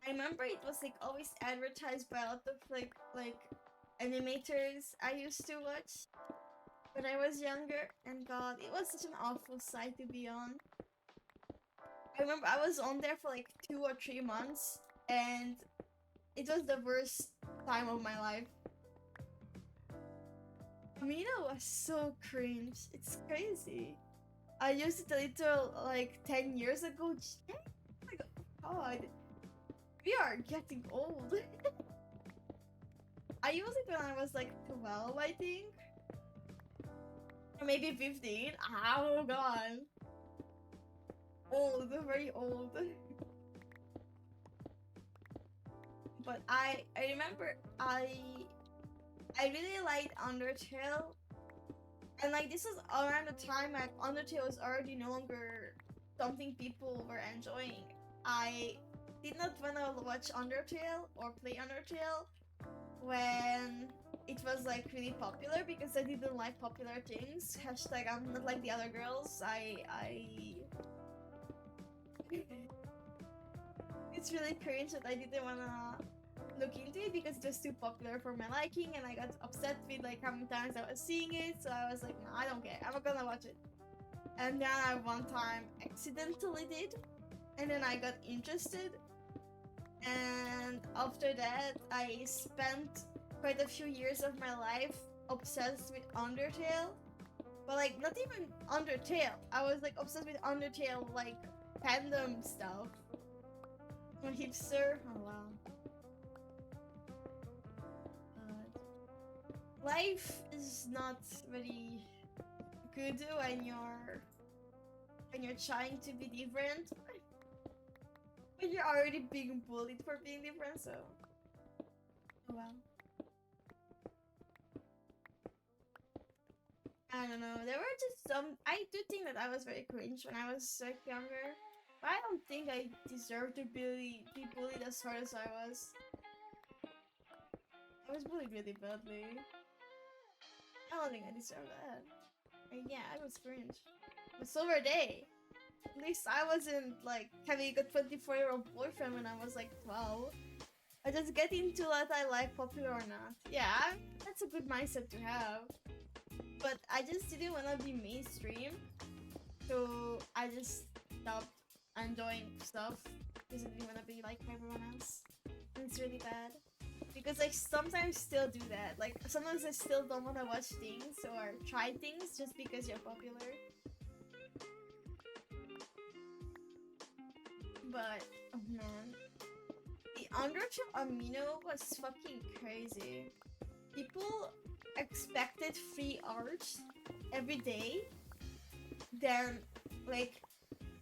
I remember it was like always advertised by a lot of like animators I used to watch when I was younger, and god, it was such an awful site to be on. I remember I was on there for like 2 or 3 months, and it was the worst time of my life. Amino was so cringe. It's crazy. I used it a little like 10 years ago. Oh my god. We are getting old. I used it when I was like 12, I think. Or maybe 15. Oh god. Old, very old. But I remember I really liked Undertale. And like this was around the time like Undertale was already no longer something people were enjoying. I did not want to watch Undertale or play Undertale when it was like really popular because I didn't like popular things. Hashtag I'm not like the other girls. It's really cringe that I didn't wanna look into it because it was too popular for my liking, and I got upset with like how many times I was seeing it, so I was like, no, I don't care, I'm not gonna watch it. And then I one time accidentally did, and then I got interested, and after that I spent quite a few years of my life obsessed with Undertale. But like not even Undertale, I was like obsessed with Undertale like fandom stuff. I'm a hipster. Oh wow. Life is not very good when you're trying to be different. When you're already being bullied for being different, so oh well. I don't know. There were just some. I do think that I was very cringe when I was like younger, but I don't think I deserved to be bullied as hard as I was. I was bullied really badly. I don't think I deserve that. And yeah, I was cringe. But so were they. At least I wasn't like having a 24-year-old boyfriend when I was like 12. I just get into what I like, popular or not. Yeah, that's a good mindset to have. But I just didn't want to be mainstream. So I just stopped enjoying stuff because I didn't want to be like everyone else. And it's really bad. Because I sometimes still do that. Like sometimes I still don't want to watch things or try things just because you're popular. But oh man, the Undertale Amino was fucking crazy. People expected free art every day. Then like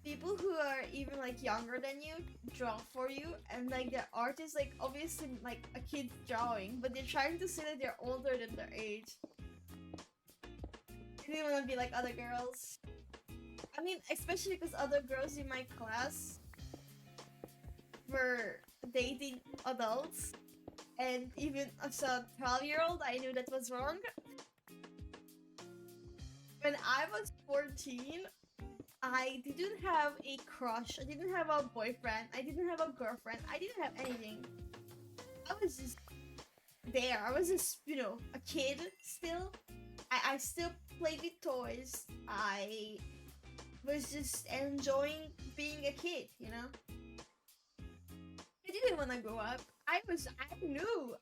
people who are even like younger than you draw for you, and like their art is like obviously like a kid drawing, but they're trying to say that they're older than their age. They didn't want to be like other girls. I mean, especially because other girls in my class were dating adults, and even as a 12-year-old, I knew that was wrong. When I was 14, I didn't have a crush, I didn't have a boyfriend, I didn't have a girlfriend, I didn't have anything. I was just there. I was just, a kid still. I still played with toys. I was just enjoying being a kid, I didn't want to grow up. I knew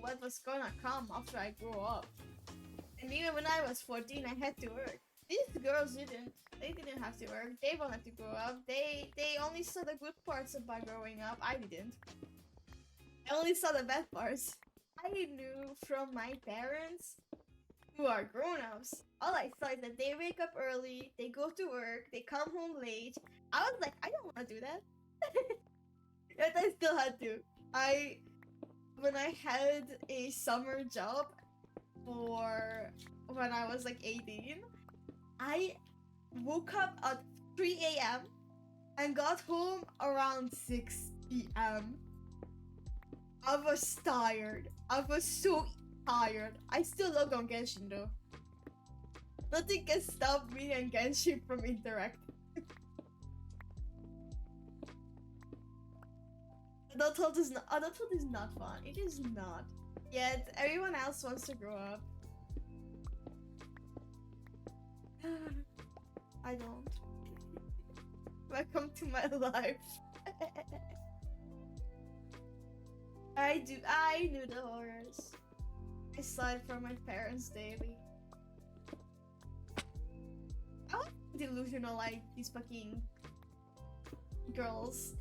what was gonna come after I grew up. And even when I was 14, I had to work. These girls didn't. They didn't have to work. They wanted to grow up. They only saw the good parts about growing up. I didn't. I only saw the bad parts. I knew from my parents, who are grown-ups, all I saw is that they wake up early, they go to work, they come home late. I was like, I don't want to do that. But I still had to. When I had a summer job for when I was like 18, I woke up at 3 a.m. and got home around 6 p.m. I was tired. I was so tired. I still log on Genshin though. Nothing can stop me and Genshin from interacting. Adulthood is not fun. It is not. Yet everyone else wants to grow up. I don't. Welcome to my life. I knew the horrors. I saw it from my parents daily. I was delusional like these fucking girls.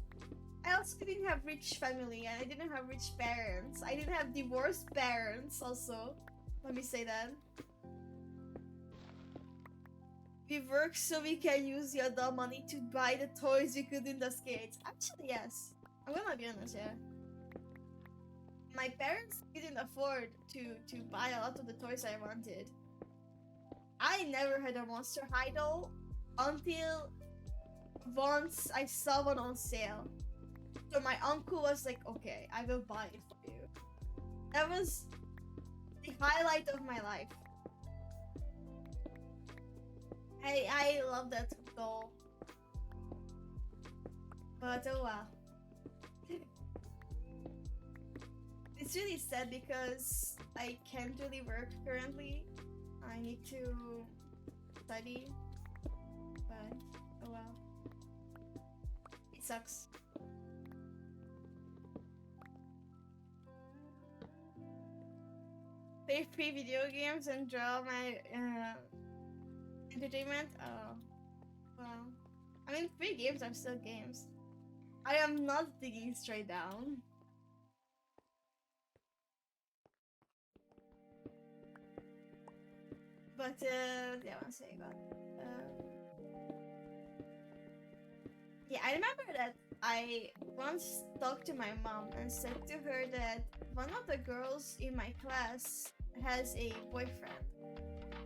I also didn't have rich family and I didn't have rich parents. I didn't have divorced parents also. Let me say that. We work so we can use the adult money to buy the toys we couldn't as kids. Actually, yes. I'm gonna be honest, yeah. My parents didn't afford to buy a lot of the toys I wanted. I never had a Monster High doll until once I saw one on sale. So my uncle was like, okay, I will buy it for you. That was the highlight of my life. I love that doll. But oh wow. It's really sad because I can't really work currently. I need to study. But oh well. It sucks. Play free video games and draw my entertainment. Oh, well. I mean, free games are still games. I am not digging straight down. But yeah, one second. Yeah, I remember that I once talked to my mom and said to her that one of the girls in my class has a boyfriend,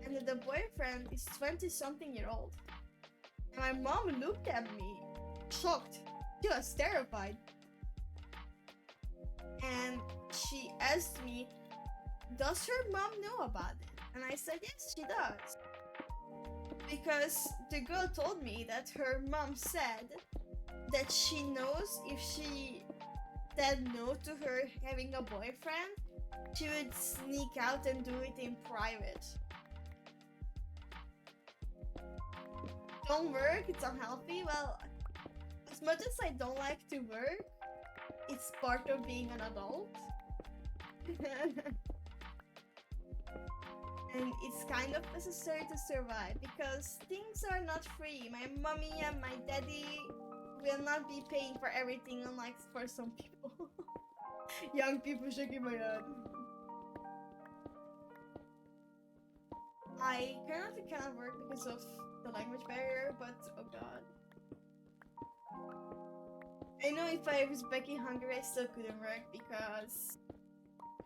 and that the boyfriend is 20-something-year-old. And my mom looked at me, shocked. She was terrified. And she asked me, does her mom know about it? And I said, yes, she does. Because the girl told me that her mom said that she knows if she said no to her having a boyfriend, she would sneak out and do it in private. Don't work, it's unhealthy. Well, as much as I don't like to work, it's part of being an adult. And it's kind of necessary to survive because things are not free. My mommy and my daddy will not be paying for everything, unlike for some people. Young people shaking my head. I currently cannot work because of the language barrier, but oh god. I know if I was back in Hungary, I still couldn't work because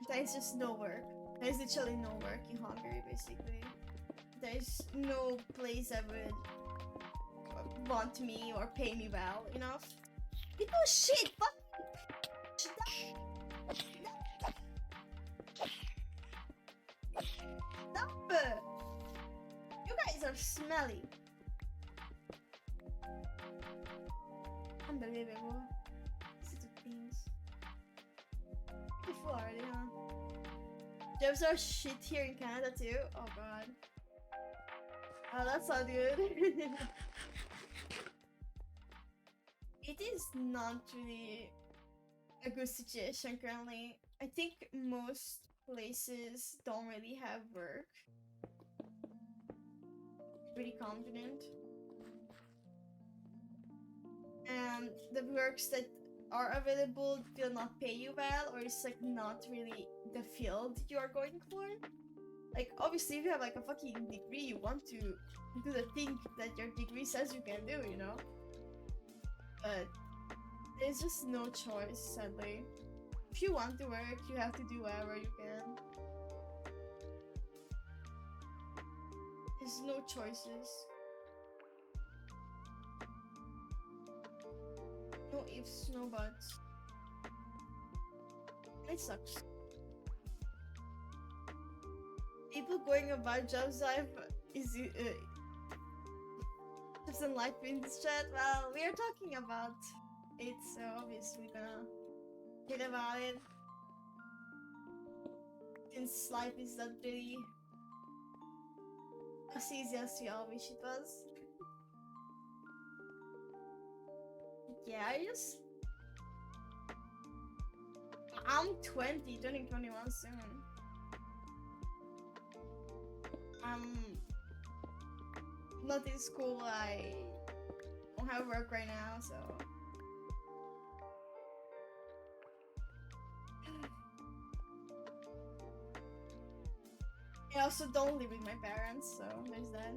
there's just no work. There's literally no work in Hungary, basically. There's no place that would want me or pay me well enough. People shit! Fuck! Stop! You guys are smelly. Unbelievable. These are things. Pretty full already, huh? Jobs are shit here in Canada too. Oh god. Oh, that's not good. It is not really a good situation currently. I think most places don't really have work. Pretty confident. And the works that are available will not pay you well, or it's like not really the field you are going for. Like obviously if you have like a fucking degree, you want to do the thing that your degree says you can do, you know? But there's just no choice, sadly. If you want to work, you have to do whatever you can. There's no choices. No ifs, no buts. It sucks. People going about jobs life is just in life in this chat. Well, we are talking about it, so obviously gonna hit about it. Since life is not really as easy as we all wish it was. Yeah, I'm 20, turning 21 soon. I'm not in school, I don't have work right now, so. I also don't live with my parents, so there's that.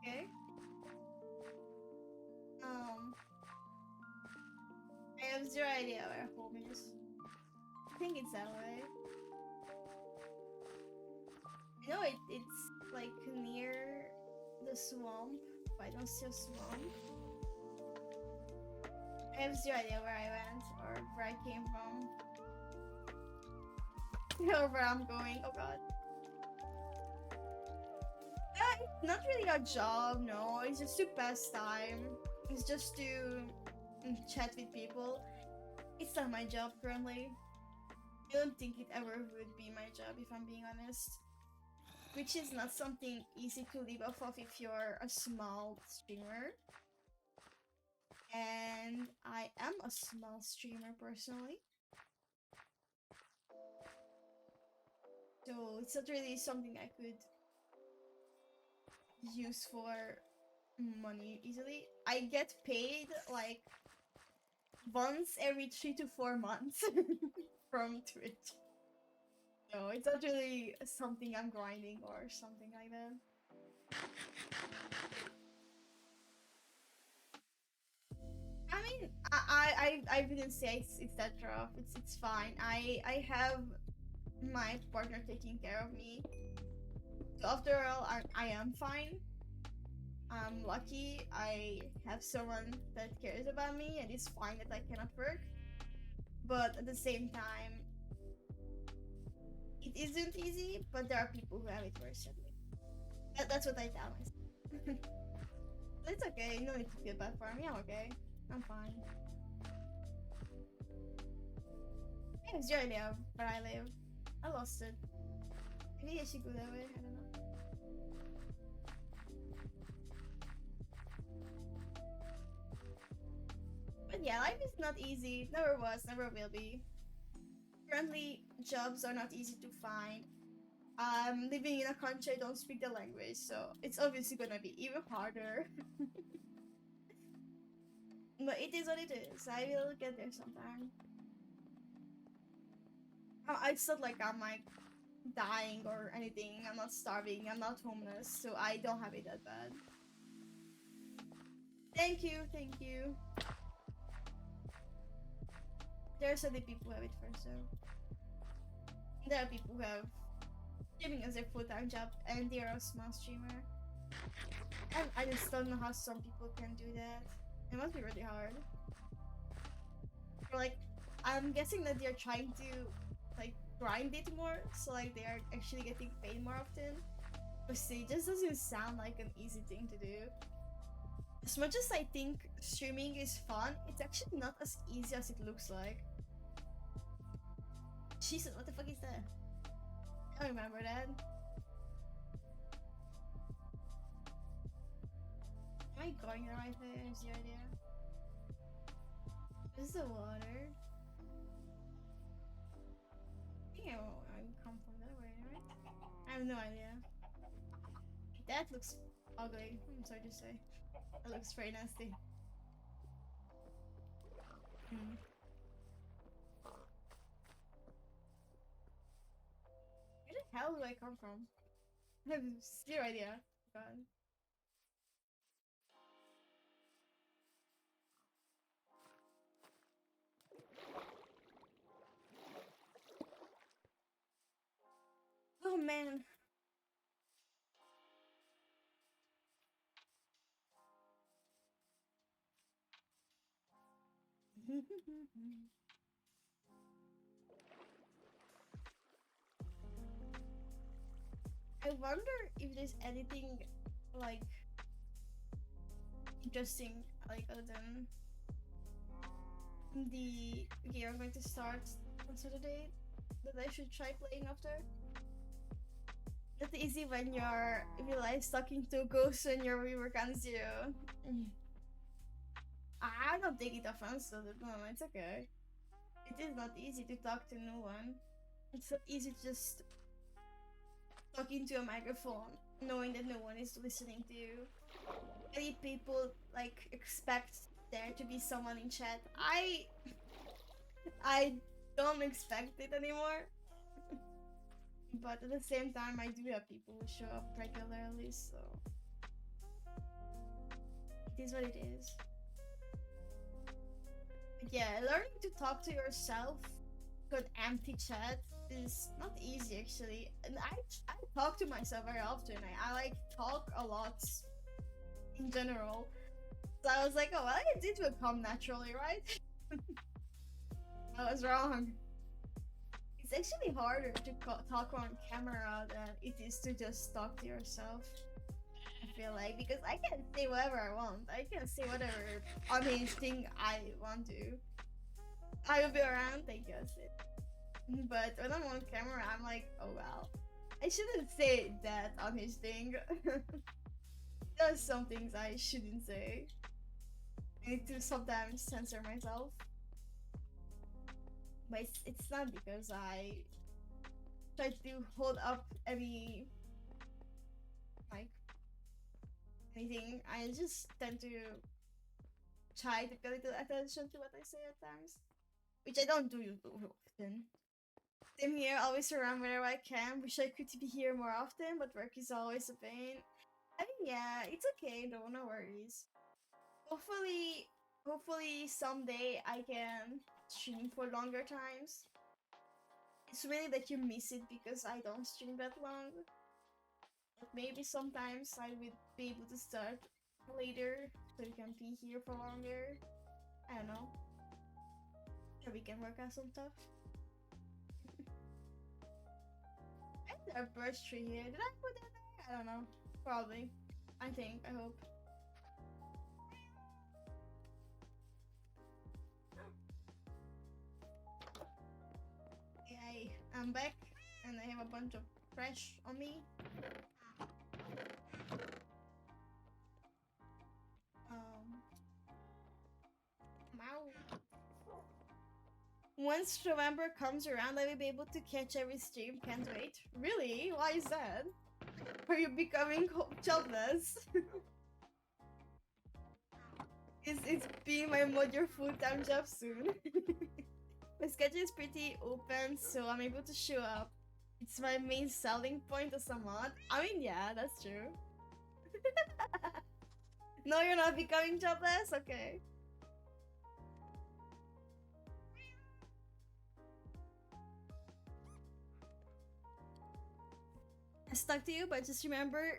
Okay. I have zero idea where home is. I think it's that way. You know, it's like near the swamp, but I don't see a swamp. I have zero idea where I went or where I came from. Or where I'm going, oh god. It's not really a job, no, it's just to pass time. It's just to chat with people. It's not my job currently. I don't think it ever would be my job if I'm being honest. Which is not something easy to live off of if you're a small streamer. And I am a small streamer personally. So it's not really something I could use for money easily. I get paid like once every 3 to 4 months from Twitch. No, it's not really something I'm grinding or something like that. I mean, I wouldn't say it's that rough. It's fine. I have my partner taking care of me. So after all, I am fine. I'm lucky. I have someone that cares about me, and it's fine that I cannot work. But at the same time, it isn't easy. But there are people who have it worse than me. That's what I tell myself. It's okay. No need to feel bad for me. I'm okay. I'm fine. I have zero idea where I live. I lost it. Maybe I should go that way. I don't know. But yeah, life is not easy. Never was, never will be. Currently, jobs are not easy to find. I'm living in a country I don't speak the language, so it's obviously gonna be even harder. But it is what it is. I will get there sometime. It's not like I'm like dying or anything. I'm not starving. I'm not homeless, so I don't have it that bad. Thank you, thank you. There are some people who have it first, though. There are people who have streaming as their full-time job, and they are a small streamer. And I just don't know how some people can do that. It must be really hard. Or like, I'm guessing that they're trying to like grind it more, so like they are actually getting paid more often. But see, it just doesn't sound like an easy thing to do. As much as I think streaming is fun, it's actually not as easy as it looks like. Jesus, what the fuck is that? I don't remember that. Am I going the right way? I have no idea. This is the water. I think I come from that way, right? I have no idea. That looks ugly. I'm sorry to say. That looks very nasty. Where the hell do I come from? I have zero idea. God. Oh man. I wonder if there's anything like interesting, like other than the game I'm going to start on Saturday that I should try playing after. That's easy when you're real life talking to ghosts and your viewer can see you. I don't take it offensive, no, it's okay. It is not easy to talk to no one. It's not easy to just talk into a microphone knowing that no one is listening to you. Many people like expect there to be someone in chat. I don't expect it anymore. But at the same time, I do have people who show up regularly, so it is what it is. But yeah, learning to talk to yourself to an empty chat is not easy actually. And I talk to myself very often. I like talk a lot in general. So I was like, oh well, it will come naturally, right? I was wrong. It's actually harder to talk on camera than it is to just talk to yourself. I feel like, because I can say whatever I want. I can say whatever unhinged thing I want to. I will be around, I guess it. But when I'm on camera, I'm like, oh well, I shouldn't say that unhinged thing. There's some things I shouldn't say. I need to sometimes censor myself. But it's not because I try to hold up any like anything. I just tend to try to pay a little attention to what I say at times, which I don't do often. Same here, always around whenever I can. Wish I could be here more often, but work is always a pain. I mean, yeah, it's okay though, no worries. Hopefully someday I can stream for longer times. It's really that you miss it because I don't stream that long. But maybe sometimes I will be able to start later so you can be here for longer. I don't know. Sure, we can work out some stuff. And a birch tree here. Did I put that there? I don't know. Probably. I think. I hope. Yay. I'm back. And I have a bunch of trash on me. Once November comes around, I will be able to catch every stream. Can't wait. Really? Why is that? Are you becoming jobless? It's being my your full-time job soon. My schedule is pretty open, so I'm able to show up. It's my main selling point as a mod. I mean, yeah, that's true. No, you're not becoming jobless? Okay. I stuck to you, but just remember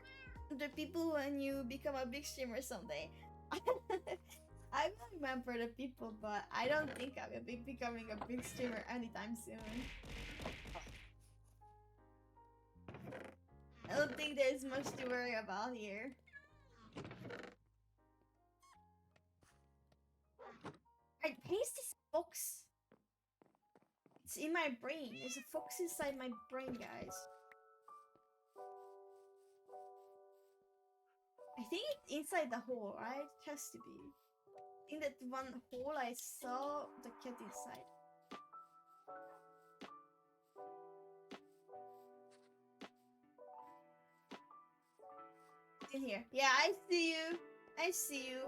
the people when you become a big streamer someday. I will remember the people, but I don't think I will be becoming a big streamer anytime soon. I don't think there's much to worry about here. I paste this fox. It's in my brain. There's a fox inside my brain, guys. I think it's inside the hole, right? It has to be. I think that one hole I saw the cat inside. In here. Yeah, I see you. I see you.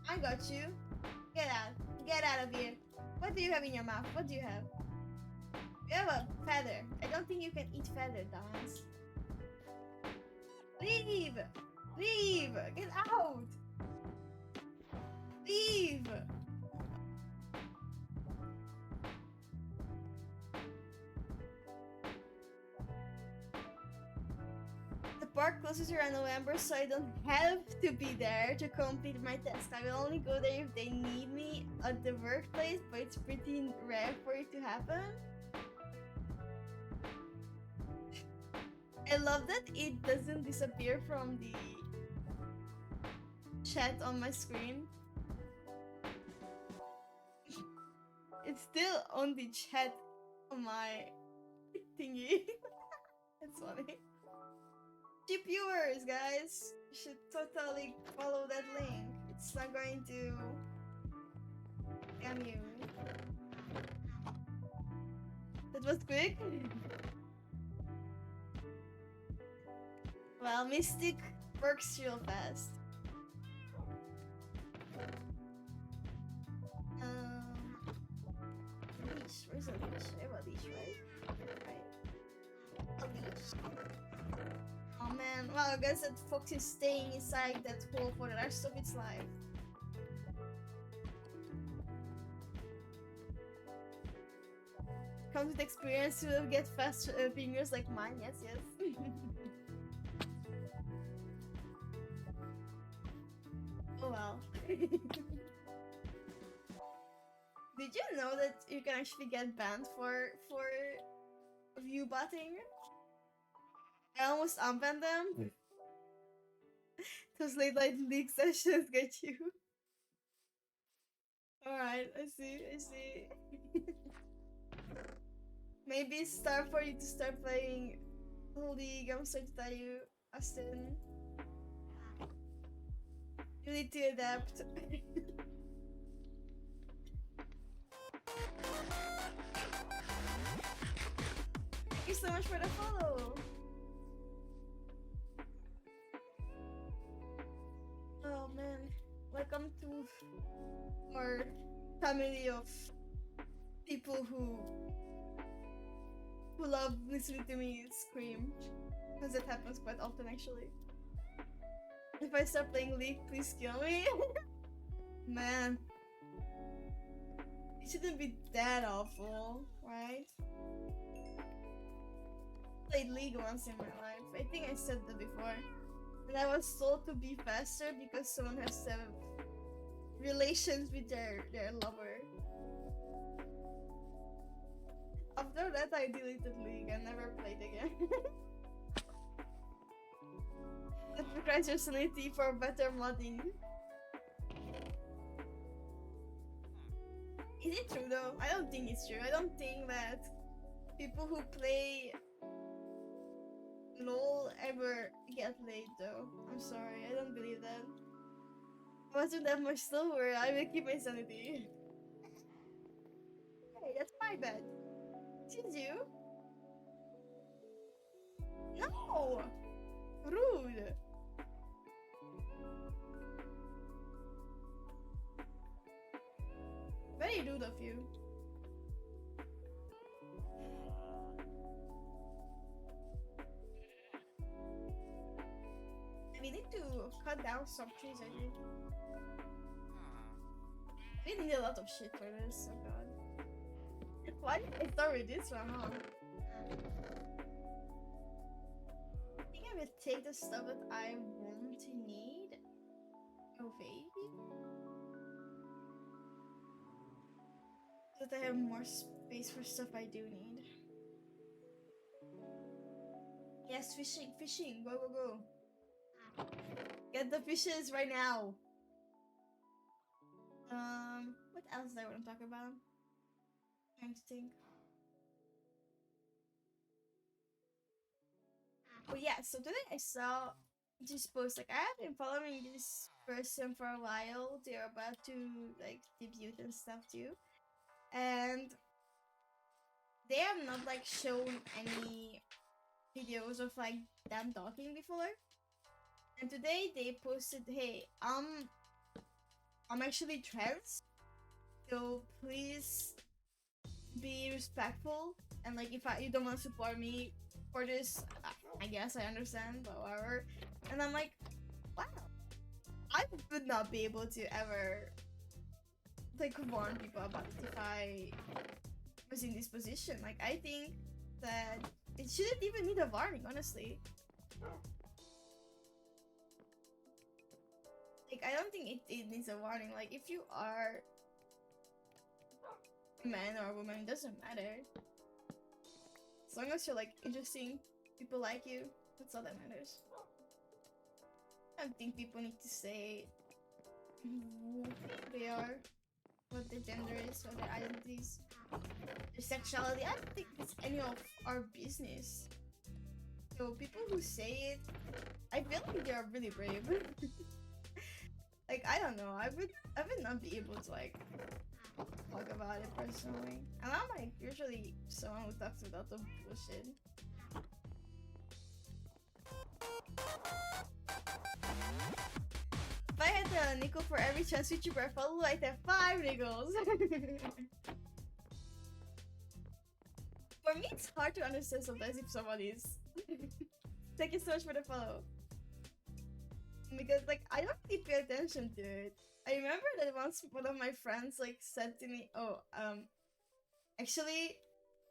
I got you. Get out. Get out of here. What do you have in your mouth? What do you have? You have a feather. I don't think you can eat feather, dumbass. Leave! Leave! Get out! Leave! The park closes around November, so I don't have to be there to complete my test. I will only go there if they need me at the workplace, but it's pretty rare for it to happen. I love that it doesn't disappear from the chat on my screen. It's still on the chat on my thingy. It's funny. Cheap viewers, guys. You should totally follow that link. It's not going to scam you. That was quick. Well, Mystic works real fast. Leash. Where's a leash? I have a leash, right? A leash. Oh man, well, I guess that fox is staying inside that hole for the rest of its life. Comes with experience to get fast fingers like mine, yes, yes. Oh well. Did you know that you can actually get banned for view botting? I almost unbanned them. Those late night league sessions get you. Alright, I see. Maybe it's time for you to start playing League. I'm sorry to tell you, Austin. You need to adapt. Thank you so much for the follow. Oh man, welcome to our family of people who love listening to me scream, because it happens quite often actually. If I start playing League, please kill me. Man, it shouldn't be that awful, right? I played League once in my life. I think I said that before. And I was told to be faster because someone has to have relations with their lover. After that, I deleted League and never played again. Sacrifice your sanity for better modding. Is it true though? I don't think it's true. I don't think that people who play LOL ever get laid though. I'm sorry, I don't believe that. I wasn't that much slower. I will keep my sanity. Hey, that's my bad. Did you? No! Rude! Very rude of you. We need to cut down some trees, I think. We need a lot of shit for this, oh god. Why did I start with this one, huh? I think I will take the stuff that I want to need away. So that I have more space for stuff I do need. Yes, fishing, go, go, go. Get the fishes right now. What else do I want to talk about? Trying to think. Oh yeah, so today I saw this post, like I have been following this person for a while. They're about to like debut and stuff too. And they have not like shown any videos of like them talking before. And today they posted, hey, I'm actually trans, so please be respectful, and like if you don't want to support me for this, I guess I understand, but whatever. And I'm like, wow, I would not be able to ever like warn people about it if I was in this position. Like I think that it shouldn't even need a warning, honestly. Like, I don't think it needs a warning. Like, if you are a man or a woman, it doesn't matter. As long as you're like interesting, people like you, that's all that matters. I don't think people need to say who they are, what their gender is, what their identities, their sexuality. I don't think it's any of our business. So people who say it, I feel like they are really brave. Like, I don't know, I would not be able to like talk about it personally. And I'm like usually someone who talks about the bullshit. If I had a nickel for every trans YouTuber I follow, I'd have 5 nickels. For me, it's hard to understand sometimes if someone is. Thank you so much for the follow. Because like I don't really pay attention to it. I remember that once one of my friends like said to me, "Oh, actually,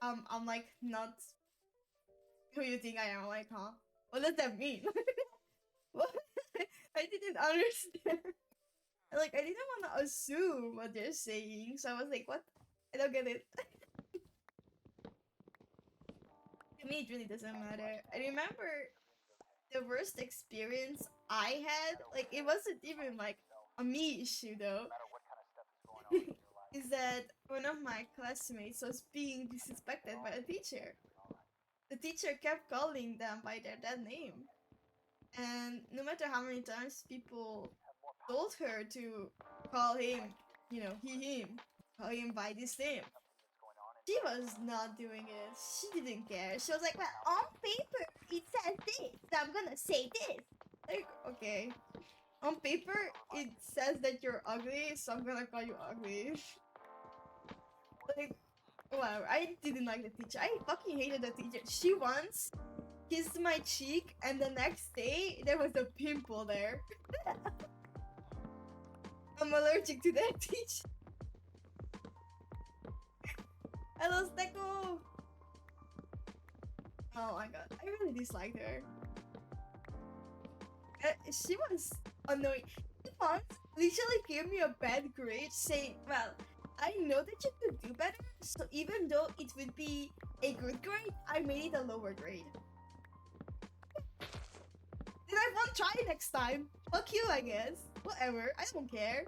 I'm like not who you think I am." I'm like, huh? What does that mean? What? I didn't understand. Like I didn't want to assume what they're saying, so I was like, "What? I don't get it." To me, it really doesn't matter. I remember the worst experience I had, like it wasn't even like a me issue though, is that one of my classmates was being disrespected by a teacher. The teacher kept calling them by their dead name. And no matter how many times people told her to call him, you know, him, call him by this name, she was not doing it. She didn't care. She was like, well, on paper, it says this, so I'm gonna say this. Like, okay. On paper, it says that you're ugly, so I'm gonna call you ugly. Like, whatever. I didn't like the teacher. I fucking hated the teacher. She once kissed my cheek, and the next day, there was a pimple there. I'm allergic to that teacher. Hello, Steko! Oh my god, I really disliked her. She was annoying. She once literally gave me a bad grade saying, well, I know that you could do better, so even though it would be a good grade, I made it a lower grade. Then I won't try next time. Fuck you, I guess. Whatever, I don't care.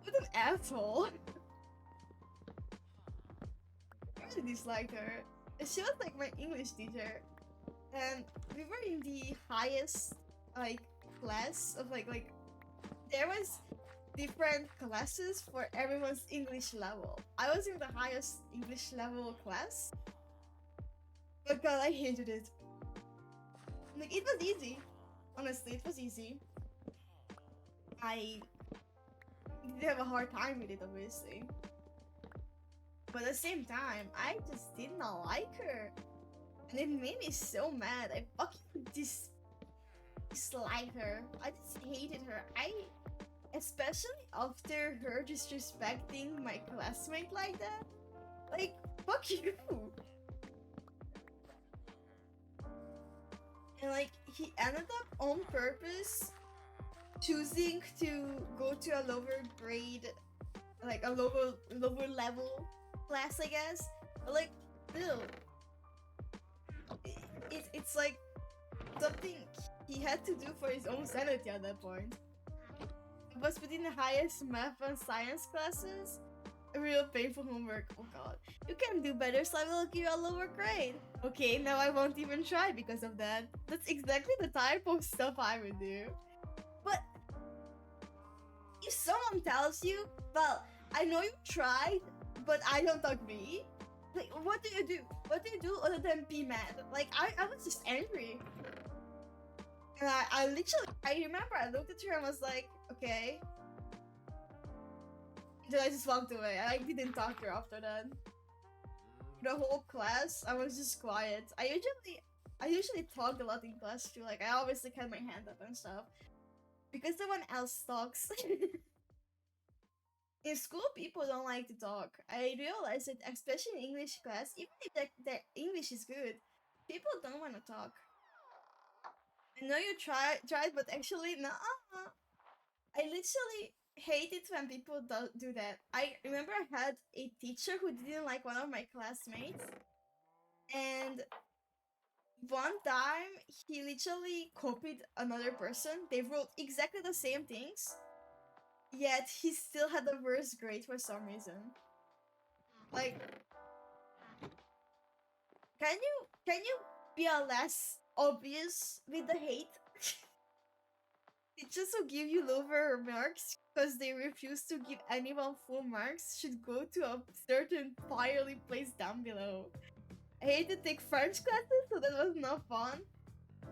What an asshole. I really disliked her. She was like my English teacher. And we were in the highest like class of like there was different classes for everyone's English level. I was in the highest English level class. But god, I hated it. Like it was easy. Honestly, it was easy. I did have a hard time with it obviously. But at the same time, I just did not like her. And it made me so mad. I fucking disliked her. I just hated her. Especially after her disrespecting my classmate like that. Like, fuck you. And like, he ended up on purpose choosing to go to a lower grade, like a lower level class, I guess. But like, still. It's like something he had to do for his own sanity at that point. It was within the highest math and science classes. A real painful homework. Oh god. You can do better, so I will give you a lower grade. Okay, now I won't even try because of that. That's exactly the type of stuff I would do. But if someone tells you, well, I know you tried, but I don't agree. Like, what do you do? What do you do other than be mad? Like, I was just angry. And I literally, I remember I looked at her and was like, okay. Then I just walked away. I didn't talk to her after that. The whole class, I was just quiet. I usually talk a lot in class too. Like, I always like had my hand up and stuff. Because someone else talks. In school, people don't like to talk. I realize it, especially in English class, even if their English is good, people don't want to talk. I know you tried, but actually, no. I literally hate it when people do that. I remember I had a teacher who didn't like one of my classmates, and one time he literally copied another person. They wrote exactly the same things, yet he still had the worst grade for some reason. Like, can you be a less obvious with the hate? Teachers who give you lower marks because they refuse to give anyone full marks should go to a certain entirely place down below. I hate to take French classes, so that was not fun.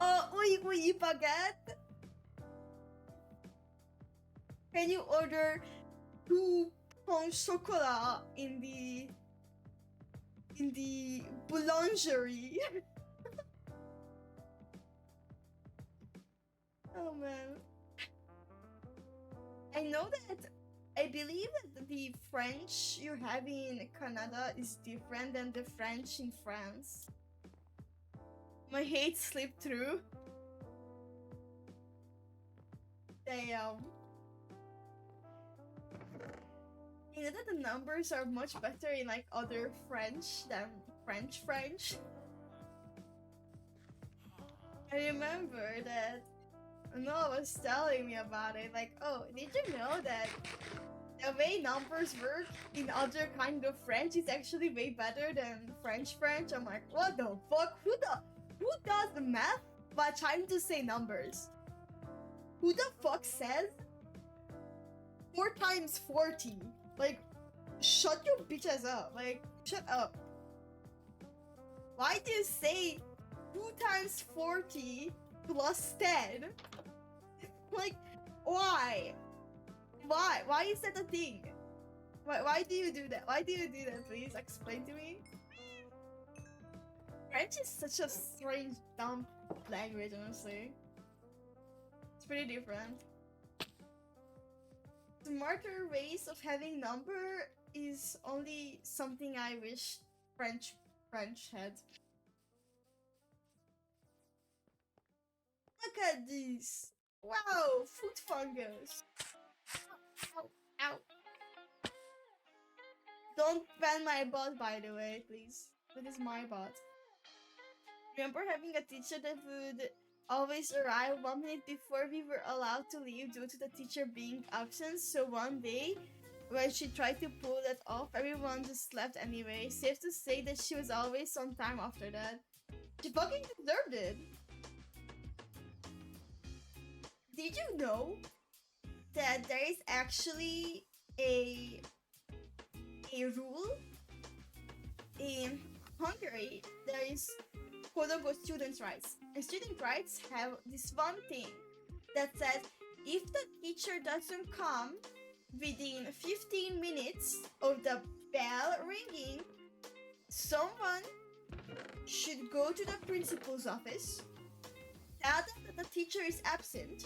Oh, oui, baguette. Can you order 2 pain chocolat in the boulangerie? Oh man. I know that I believe that the French you have in Canada is different than the French in France. My hate slipped through. Damn. You know that the numbers are much better in like other French than French? I remember that Noah was telling me about it, like, oh, did you know that the way numbers work in other kind of French is actually way better than French? I'm like, what the fuck? Who does the math by trying to say numbers? Who the fuck says 4 times 40? Like, shut your bitches up. Like, shut up. Why do you say 2 times 40 plus 10? Like, why? Why is that a thing? Why do you do that? Why do you do that? Please explain to me. French is such a strange, dumb language, honestly. It's pretty different. Smarter ways of having number is only something I wish French had. Look at this! Wow, foot fungus! Ow, ow. Don't ban my bot, by the way, please. That is my bot. Remember having a teacher that would always arrive 1 minute before we were allowed to leave due to the teacher being absent? So one day, when she tried to pull that off, everyone just left anyway. Safe to say that she was always on time after that. She fucking deserved it. Did you know that there is actually a rule in Hungary? There is quote-unquote students' rights. And student rights have this one thing that says if the teacher doesn't come within 15 minutes of the bell ringing, someone should go to the principal's office, tell them that the teacher is absent,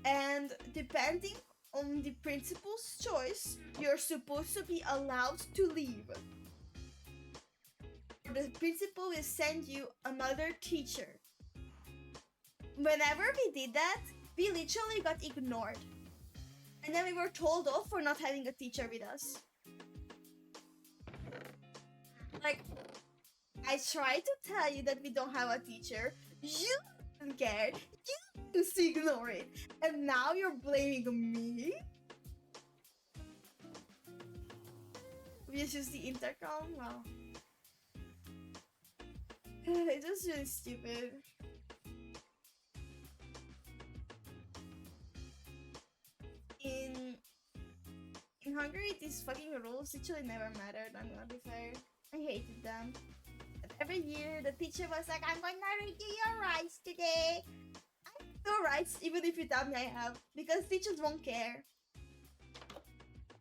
and depending on the principal's choice, you're supposed to be allowed to leave. The principal will send you another teacher. Whenever we did that, we literally got ignored. And then we were told off for not having a teacher with us. Like, I tried to tell you that we don't have a teacher. You didn't care. You just ignore it. And now you're blaming me? We just use the intercom? Wow. It's just really stupid. In Hungary, these fucking rules literally never mattered, I'm gonna be fair. I hated them. But every year, the teacher was like, I'm gonna read you your rights today. I have no rights, even if you tell me I have, because teachers won't care.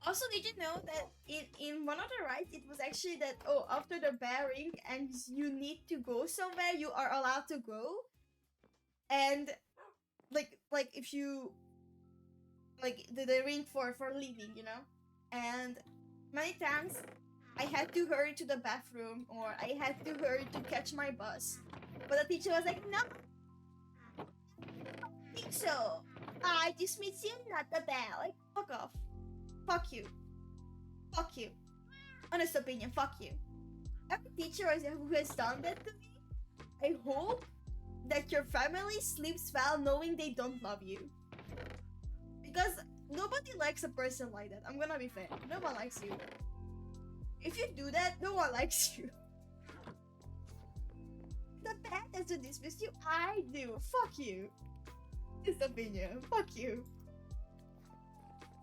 Also, did you know that in one of the rights, it was actually that, oh, after the bell ring and you need to go somewhere, you are allowed to go. And, like if you, like, the ring for leaving, you know? And many times, I had to hurry to the bathroom, or I had to hurry to catch my bus. But the teacher was like, no, think so. I dismiss you, not the bell. Like, fuck off. Fuck you. Fuck you. Honest opinion, fuck you. Every teacher who has done that to me, I hope that your family sleeps well knowing they don't love you. Because nobody likes a person like that. I'm gonna be fair. No one likes you. If you do that, no one likes you. The bad is to dismiss you. I do. Fuck you. This opinion. Fuck you.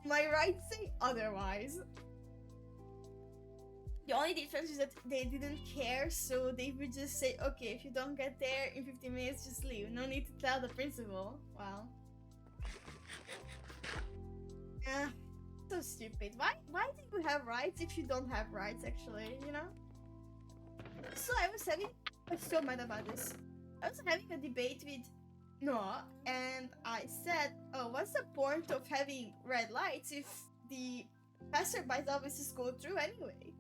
My rights say otherwise. The only difference is that they didn't care, so they would just say, okay, if you don't get there in 15 minutes, just leave. No need to tell the principal. Wow. Yeah. So stupid. Why do you have rights if you don't have rights, actually, you know? So I was so mad about this. I was having a debate with Noah, and I said, oh, what's the point of having red lights if the passerbys always just go through anyway?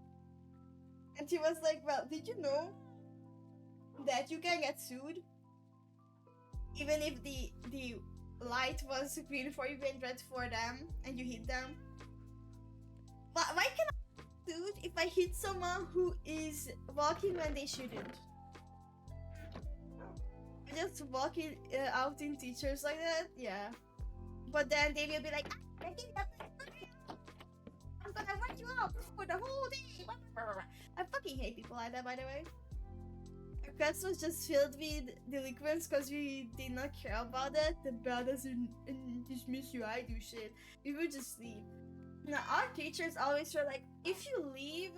And he was like, well, did you know that you can get sued even if the light was green for you and red for them and you hit them? Why can I get sued if I hit someone who is walking when they shouldn't? Just walking out in teachers like that? Yeah. But then they will be like, I'm gonna write you up for the whole day. I fucking hate people like that, by the way. Our class was just filled with delinquents because we did not care about it. The bell doesn't dismiss you, I do shit. We would just leave. Now, our teachers always were like, if you leave,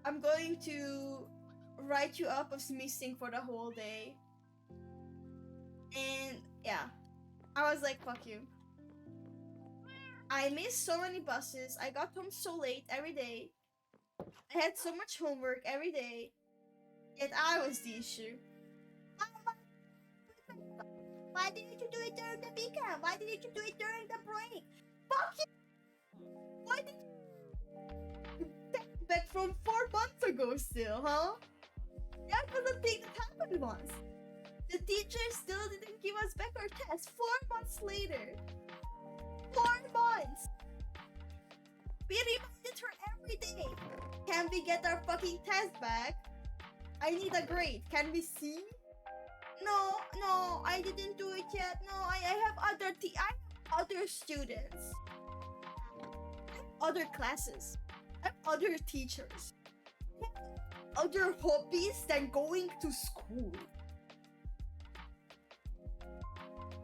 I'm going to write you up as missing for the whole day. And yeah, I was like, fuck you. I missed so many buses. I got home so late every day. I had so much homework every day. Yet I was the issue. Why didn't you do it during the weekend? Why didn't you do it during the break? Fuck you! Why did you take back from 4 months ago still, huh? That was a thing that happened once. The teacher still didn't give us back our test 4 months later. 4 months! We reminded her every day. Can we get our fucking test back? I need a grade. Can we see? No, I didn't do it yet. No, I have other students. I have other classes. I have other teachers. I have other hobbies than going to school.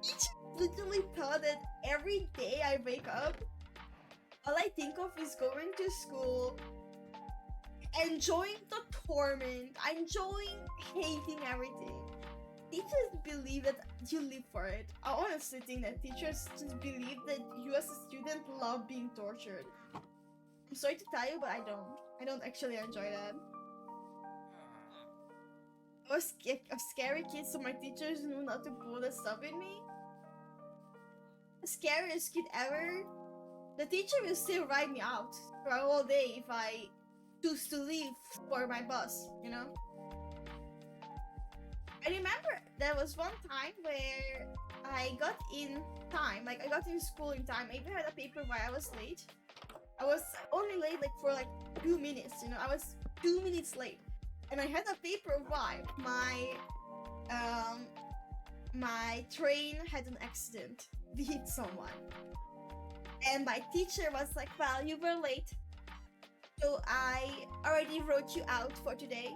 Teachers literally thought that every day I wake up, all I think of is going to school, enjoying the torment, enjoying hating everything. Teachers believe that you live for it. I honestly think that teachers just believe that you as a student love being tortured. I'm sorry to tell you, but I don't. I don't actually enjoy that. I was a scary kid, so my teachers knew not to pull that stuff in me. The scariest kid ever. The teacher will still write me out for a whole day if I choose to leave for my bus, you know? I remember there was one time where I got in time, like I got in school in time. I even had a paper where I was late. I was only late like for like 2 minutes, you know? I was 2 minutes late. And I had a paper why my train had an accident. We hit someone. And my teacher was like, well, you were late, so I already wrote you out for today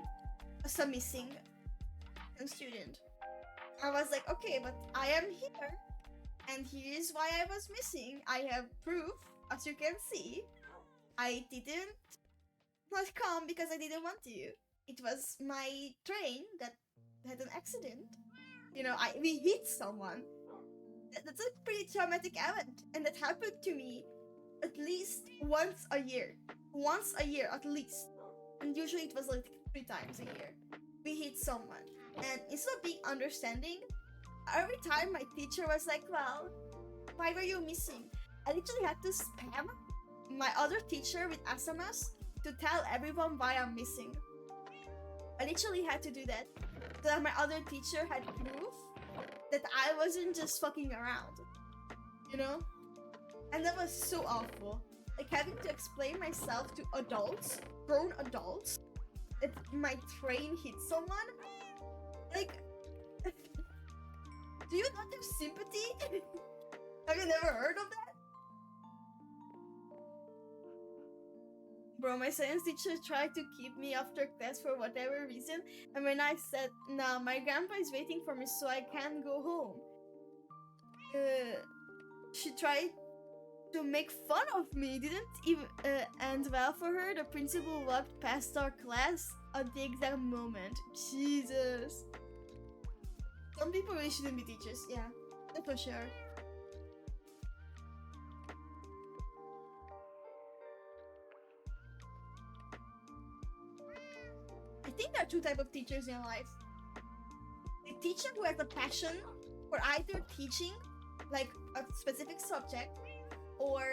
as a missing student. I was like, okay, but I am here, and here's why I was missing. I have proof, as you can see. I didn't not come because I didn't want to. It was my train that had an accident. You know, we hit someone. That's a pretty traumatic event, and that happened to me at least once a year. Once a year, at least. And usually it was like 3 times a year. We hit someone. And instead of being understanding, every time my teacher was like, well, why were you missing? I literally had to spam my other teacher with SMS to tell everyone why I'm missing. I literally had to do that. So that my other teacher had proof that I wasn't just fucking around, you know? And that was so awful. Like having to explain myself to adults, grown adults, that my train hit someone. Like, do you not have sympathy? Have you never heard of that? Bro, my science teacher tried to keep me after class for whatever reason, and when I said, "Nah, my grandpa is waiting for me, so I can't go home," she tried to make fun of me. Didn't even end well for her. The principal walked past our class at the exact moment. Jesus. Some people really shouldn't be teachers. Yeah, that's for sure. I think there are two types of teachers in life. The teacher who has a passion for either teaching, like a specific subject, or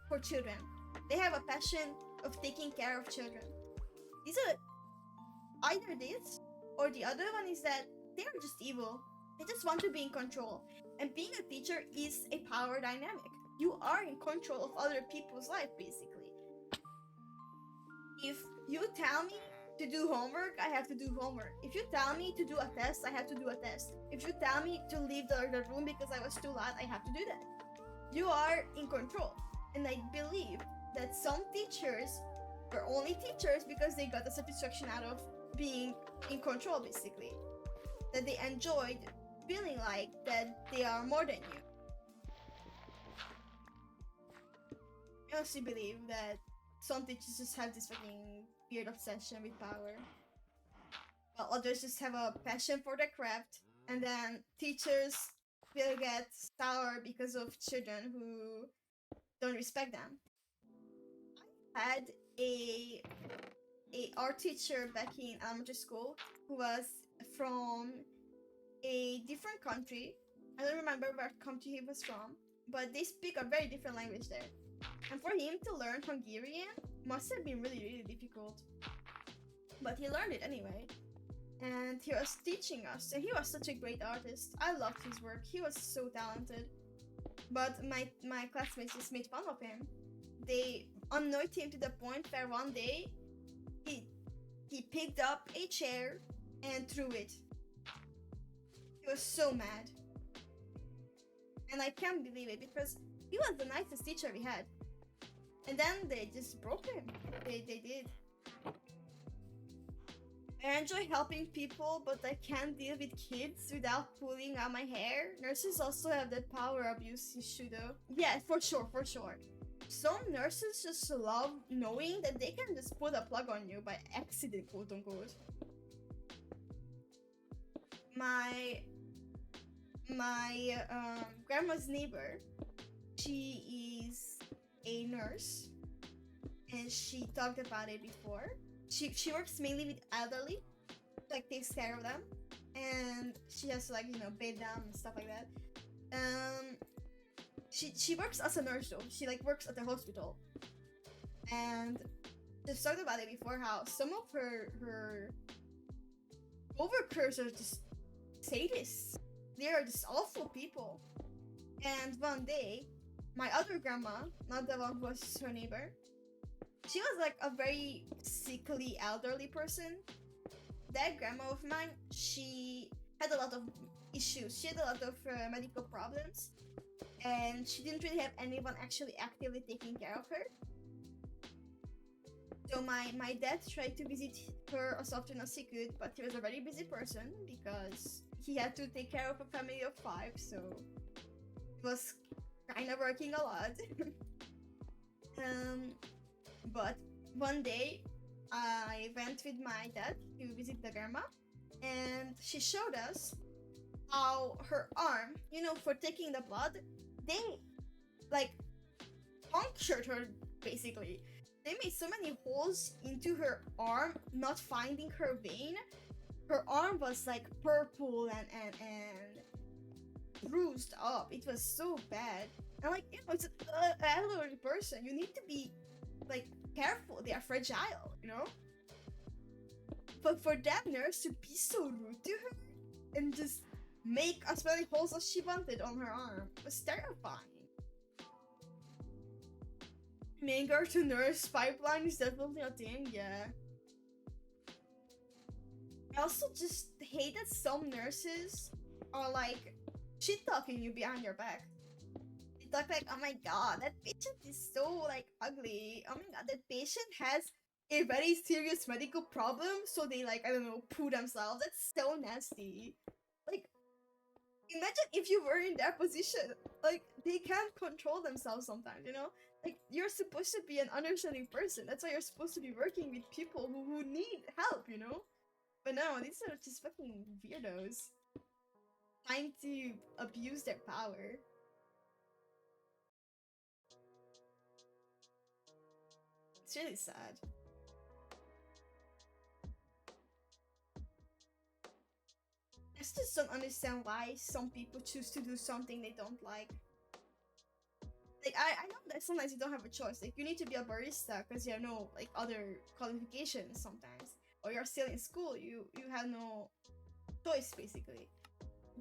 for children. They have a passion of taking care of children. These are either this, or the other one is that they are just evil. They just want to be in control. And being a teacher is a power dynamic. You are in control of other people's life, basically. If you tell me to do homework, I have to do homework. If you tell me to do a test, I have to do a test. If you tell me to leave the room because I was too loud, I have to do that. You are in control. And I believe that some teachers were only teachers because they got the satisfaction out of being in control, basically. That they enjoyed feeling like that they are more than you. I also believe that some teachers just have this fucking weird obsession with power, while others just have a passion for their craft, and then teachers will get sour because of children who don't respect them. I had a art teacher back in elementary school who was from a different country. I don't remember what country he was from, but they speak a very different language there. And for him to learn Hungarian must have been really, really difficult. But he learned it anyway. And he was teaching us, and he was such a great artist. I loved his work. He was so talented. But my classmates just made fun of him. They annoyed him to the point where one day he picked up a chair and threw it. He was so mad. And I can't believe it because he was the nicest teacher we had. And then they just broke him. They did. I enjoy helping people, but I can't deal with kids without pulling out my hair. Nurses also have that power abuse issue though. Yeah, for sure. Some nurses just love knowing that they can just put a plug on you by accident, quote unquote. My grandma's neighbor, she is a nurse, and she talked about it before. She works mainly with elderly, like takes care of them, and she has to bathe them and stuff like that. She works as a nurse though. She works at the hospital, and she's talked about it before how some of her coworkers are just sadists. They are just awful people. And one day, my other grandma, not the one who was her neighbor, she was a very sickly elderly person. That grandma of mine, she had a lot of issues. She had a lot of medical problems, and she didn't really have anyone actually actively taking care of her. So my dad tried to visit her as often as he could, but he was a very busy person because he had to take care of a family of 5, so he was kind of working a lot. But one day I went with my dad to visit the grandma, and she showed us how her arm, for taking the blood, they punctured her basically. They made so many holes into her arm, not finding her vein. Her arm was purple and bruised up. It was so bad. And it's an elderly person. You need to be careful. They are fragile, But for that nurse to be so rude to her and just make as many holes as she wanted on her arm. It was terrifying. Main girl to nurse pipeline is definitely a thing, yeah. I also just hate that some nurses are like shit talking you behind your back. They talk like, oh my god, that patient is so like ugly. Oh my god, that patient has a very serious medical problem, so they like, I don't know, poo themselves. That's so nasty. Like, imagine if you were in their position. Like, they can't control themselves sometimes, you know? Like, you're supposed to be an understanding person. That's why you're supposed to be working with people who need help, you know? But no, these are just fucking weirdos. Trying to abuse their power. It's really sad. I just don't understand why some people choose to do something they don't like. Like, I know that sometimes you don't have a choice. Like, you need to be a barista because you have no, like, other qualifications sometimes. Or you're still in school, you have no choice, basically.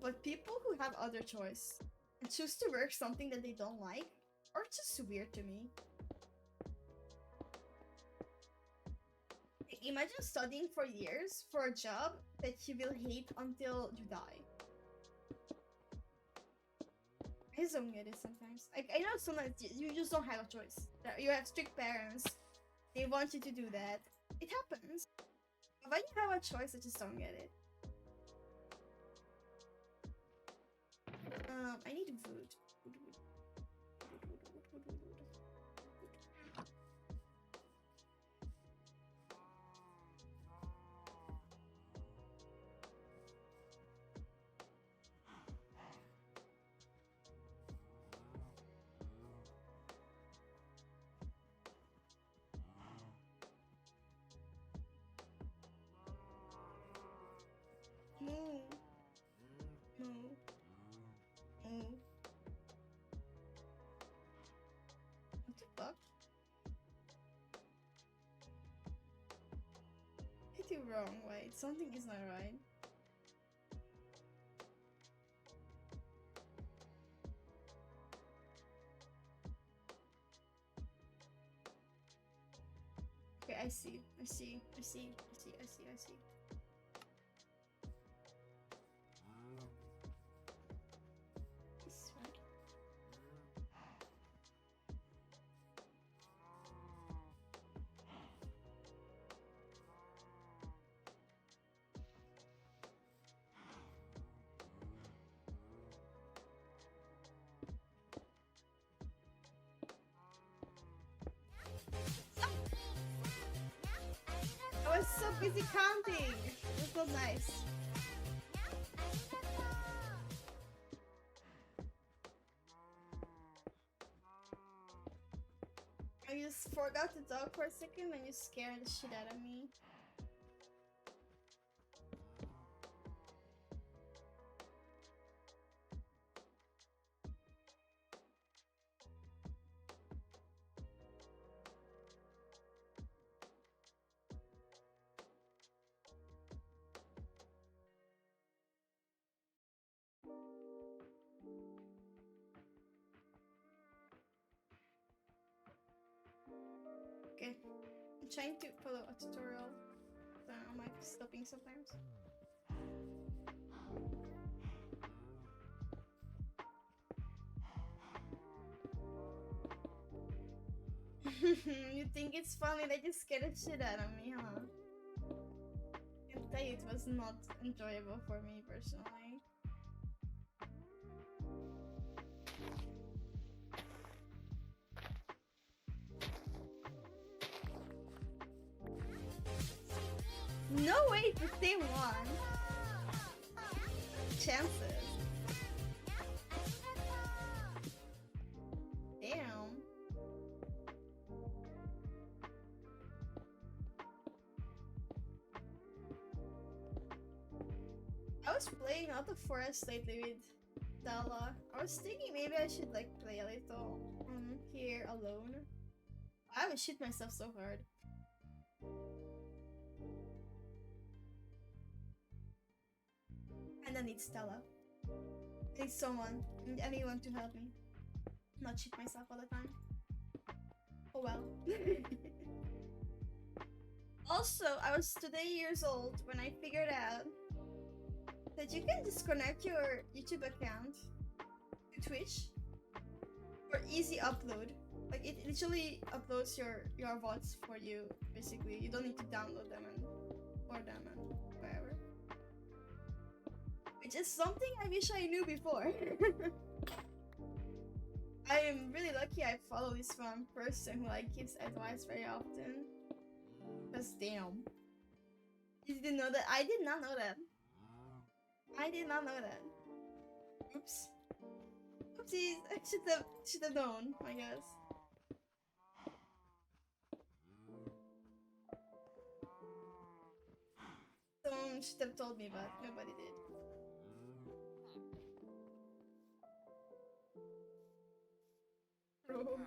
But people who have other choice and choose to work something that they don't like are just weird to me. Like, imagine studying for years for a job that you will hate until you die. I just don't get it sometimes. Like, I know sometimes you just don't have a choice. You have strict parents. They want you to do that. It happens. But when you have a choice, I just don't get it. I need food. No. No. No. What the fuck? I did wrong. Wait, something is not right. Okay, I see. I see. I see. I see. I see. I see. This one. I was so busy counting. It was nice. I just forgot to talk for a second and you scared the shit out of me. Okay. I'm trying to follow a tutorial. So I might be stopping sometimes. You think it's funny that you scared the shit out of me, huh? I can tell you it was not enjoyable for me personally. No way, it's the same one. Chances. Damn. I was playing Out of Forest lately with Stella. I was thinking maybe I should like play a little here alone. I would shit myself so hard. And I need Stella. I need someone, anyone to help me. Not cheat myself all the time. Oh well. Also, I was today years old when I figured out that you can disconnect your YouTube account to Twitch for easy upload. Like it literally uploads your VODs for you. Basically, you don't need to download them and or them and whatever. Which is something I wish I knew before. I am really lucky I follow this one person who like gives advice very often. Cause damn. You didn't know that? I did not know that. I did not know that. Oops. Oopsies. I should have known, I guess. Someone should have told me, but nobody did. Bro,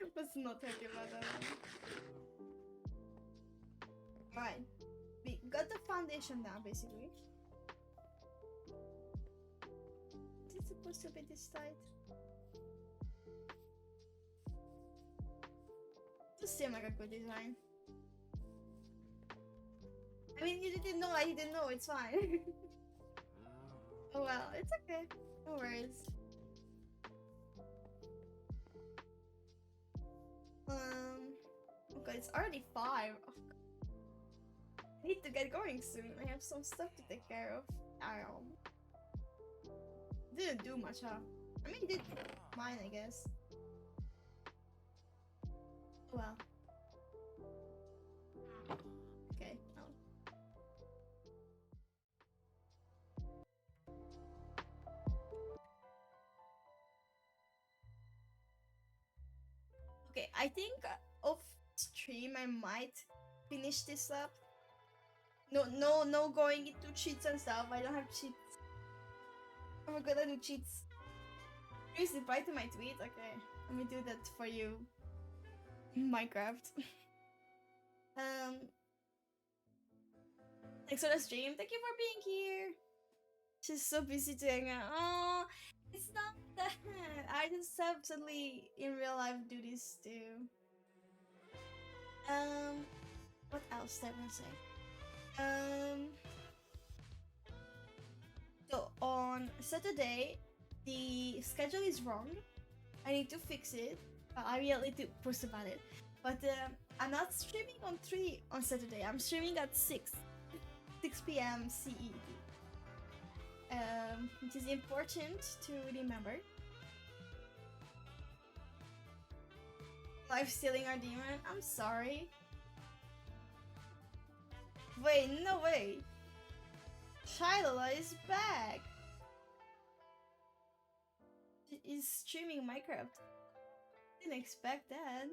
I was not happy about that one. Alright, we got the foundation down basically. Is it supposed to be this tight? Does seem like a good design. I mean, you didn't know, I didn't know, it's fine. Oh well, it's okay. No worries. Okay, it's already 5. Oh, I need to get going soon. I have some stuff to take care of. Didn't do much, huh? I mean, did mine, I guess. Well. Okay, no. Okay, I think off stream I might finish this up. No going into cheats and stuff. I don't have cheats. Oh my god, I do cheats. Please reply to my tweet. Okay, let me do that for you. Minecraft. Thanks for the stream. Thank you for being here. She's so busy doing it. Oh, it's not that. I just absolutely in real life do this too. What else did I say? So on Saturday, the schedule is wrong. I need to fix it. I will need to post about it. But I'm not streaming on 3 on Saturday. I'm streaming at 6 p.m. CET. It is important to remember. Life stealing our demon. I'm sorry. Wait, no way. Shiloh is back. She is streaming Minecraft. Didn't expect that.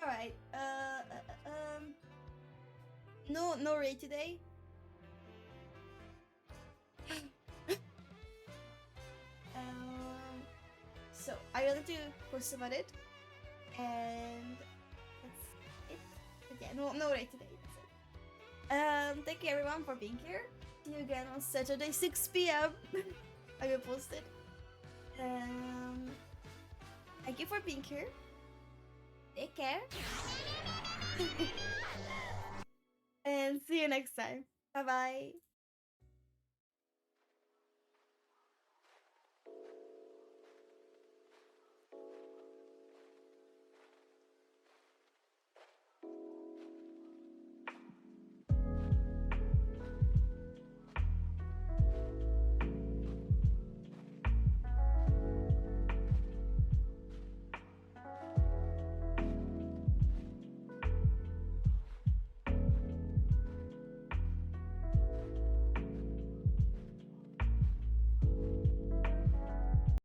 Alright. No raid today. So I wanted to post about it, and that's it. But yeah, no raid today. That's it. Thank you everyone for being here. See you again on Saturday 6 p.m. I will post it. Thank you for being here. Take care. And see you next time. Bye bye.